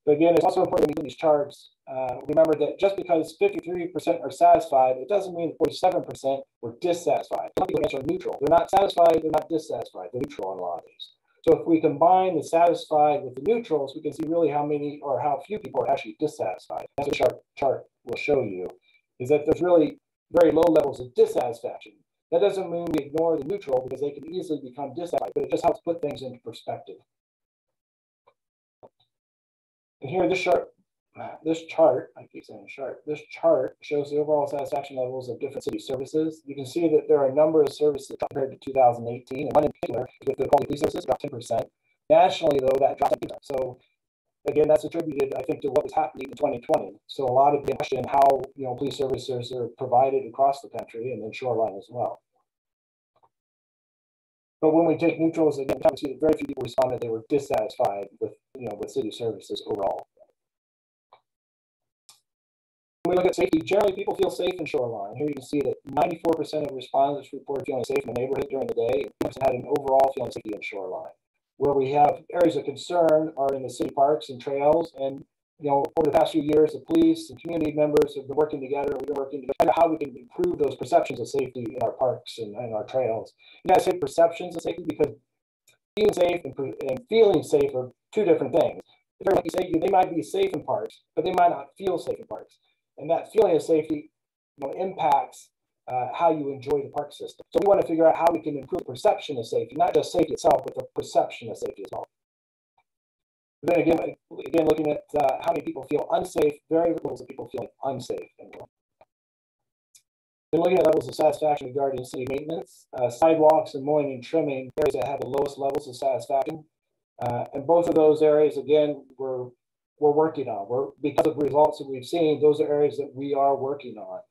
But again, it's also important when you do these charts, remember that just because 53% are satisfied, it doesn't mean that 47% were dissatisfied. Some people are neutral. They're not satisfied, they're not dissatisfied. They're neutral on a lot of these. So if we combine the satisfied with the neutrals, we can see really how many or how few people are actually dissatisfied. That's what the chart will show you, is that there's really very low levels of dissatisfaction. That doesn't mean we ignore the neutral because they can easily become dissatisfied, but it just helps put things into perspective. And here, this chart shows the overall satisfaction levels of different city services. You can see that there are a number of services compared to 2018, and one in particular, with the quality police services, dropped 10%. Nationally, though, that dropped 10%. So again, that's attributed, I think, to what was happening in 2020. So a lot of the question how police services are provided across the country and in Shoreline as well. But when we take neutrals, again, we see that very few people responded they were dissatisfied with city services overall. When we look at safety, generally people feel safe in Shoreline. Here you can see that 94% of respondents reported feeling safe in the neighborhood during the day, and had an overall feeling safety in Shoreline. Where we have areas of concern are in the city parks and trails, and over the past few years, the police and community members have been working together. We've been working together how we can improve those perceptions of safety in our parks and our trails. You gotta say perceptions of safety because being safe and feeling safe are two different things. They might be safe in parks, but they might not feel safe in parks. And that feeling of safety impacts how you enjoy the park system. So we want to figure out how we can improve perception of safety, not just safety itself, but the perception of safety as well. But then again, looking at how many people feel unsafe, very levels of people feeling unsafe. Then looking at levels of satisfaction regarding city maintenance, sidewalks and mowing and trimming areas that have the lowest levels of satisfaction. And both of those areas, again, we're working on. Because of the results that we've seen, those are areas that we are working on.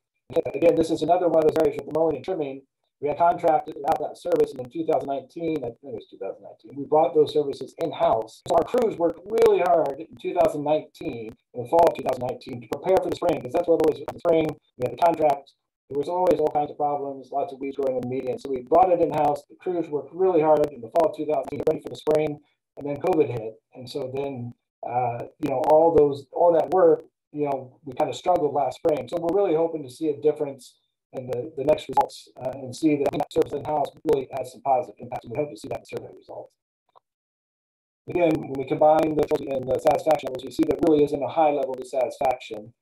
Again, this is another one of those areas with the mowing and trimming. We had contracted out that service, and in 2019, I think it was 2019, we brought those services in-house. So our crews worked really hard in 2019, in the fall of 2019, to prepare for the spring, because that's what always was the spring. We had the contracts. There was always all kinds of problems, lots of weeds growing in the median. So we brought it in-house. The crews worked really hard in the fall of 2019, ready for the spring, and then COVID hit. And so then, all that work, we kind of struggled last spring. So we're really hoping to see a difference in the next results and see that service in-house really has some positive impact. And we hope to see that in survey results. Again, when we combine the satisfaction levels, we see that really isn't a high level of satisfaction.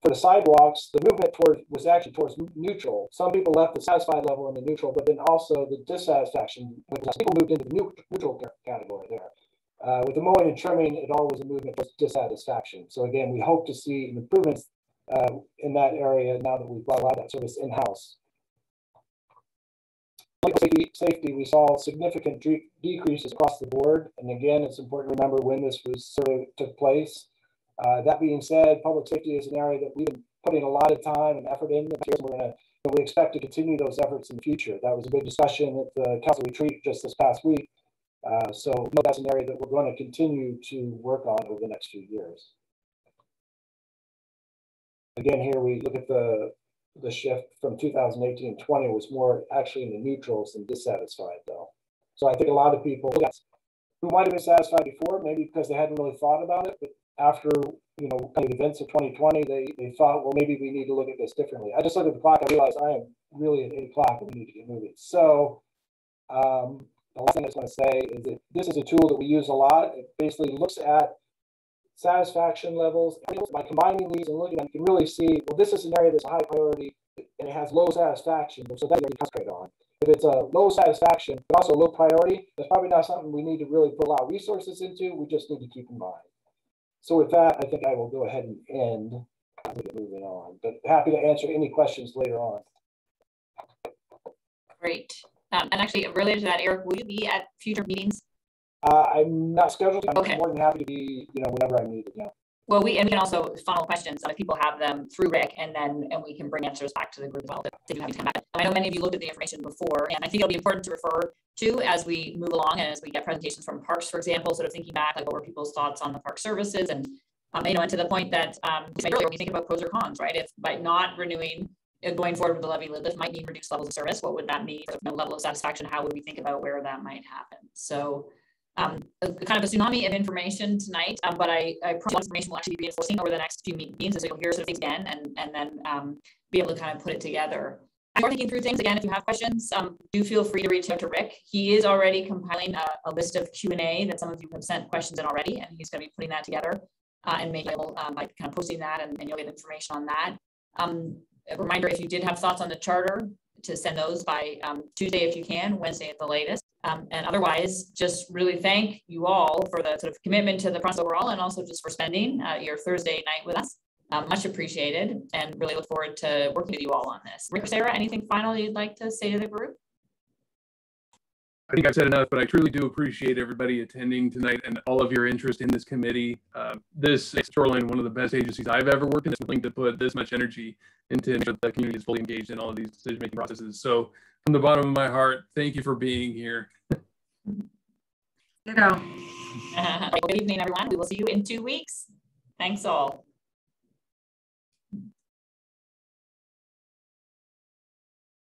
For the sidewalks, the movement was actually towards neutral. Some people left the satisfied level in the neutral, but then also the dissatisfaction, people moved into the neutral category there. With the mowing and trimming, it always a movement towards dissatisfaction. So again, we hope to see improvements in that area now that we've brought a lot of that service in-house. Safety, we saw significant decreases across the board. And again, it's important to remember when this survey took place. That being said, public safety is an area that we've been putting a lot of time and effort in. We expect to continue those efforts in the future. That was a big discussion at the council retreat just this past week. So that's an area that we're going to continue to work on over the next few years. Again, here we look at the shift from 2018 and 20 was more actually in the neutrals than dissatisfied though. So I think a lot of people who might have been satisfied before, maybe because they hadn't really thought about it, but after kind of the events of 2020, they thought, well, maybe we need to look at this differently. I just looked at the clock, I realized I am really at 8 o'clock and we need to get moving. So the last thing I just want to say is that this is a tool that we use a lot. It basically looks at satisfaction levels. By combining these and looking at it, you can really see, well, this is an area that's a high priority and it has low satisfaction, so that's what you concentrate on. If it's a low satisfaction, but also low priority, that's probably not something we need to really put a lot of resources into. We just need to keep in mind. So with that, I think I will go ahead and end. Moving on, but happy to answer any questions later on. Great. And actually, related to that, Eric, will you be at future meetings? I'm not scheduled. I'm okay. more than happy to be, whenever I need it. Yeah. Well, we can also funnel questions if people have them through Rick, and we can bring answers back to the group as well if you have to come back. I know many of you looked at the information before, and I think it'll be important to refer to as we move along and as we get presentations from parks, for example, sort of thinking back, like what were people's thoughts on the park services, and and to the point that we made earlier, when you think about pros or cons, right? If by not renewing, going forward with the levy lift might mean reduced levels of service, what would that mean for level of satisfaction? How would we think about where that might happen? So kind of a tsunami of information tonight, but I promise information will actually be reinforcing over the next few meetings, as you'll hear sort of things again and then be able to kind of put it together. As you're thinking through things, again, if you have questions, do feel free to reach out to Rick. He is already compiling a list of Q&A that some of you have sent questions in already, and he's going to be putting that together and making able by kind of posting that, and you'll get information on that. A reminder, if you did have thoughts on the charter, to send those by Tuesday if you can, Wednesday at the latest. And otherwise, just really thank you all for the sort of commitment to the process overall, and also just for spending your Thursday night with us. Much appreciated, and really look forward to working with you all on this. Rick, Sarah, anything final you'd like to say to the group? I think I've said enough, but I truly do appreciate everybody attending tonight and all of your interest in this committee. This makes Shoreline one of the best agencies I've ever worked in. It's willing to put this much energy into ensure that the community is fully engaged in all of these decision-making processes. So from the bottom of my heart, thank you for being here. Good evening, everyone. We will see you in 2 weeks. Thanks all.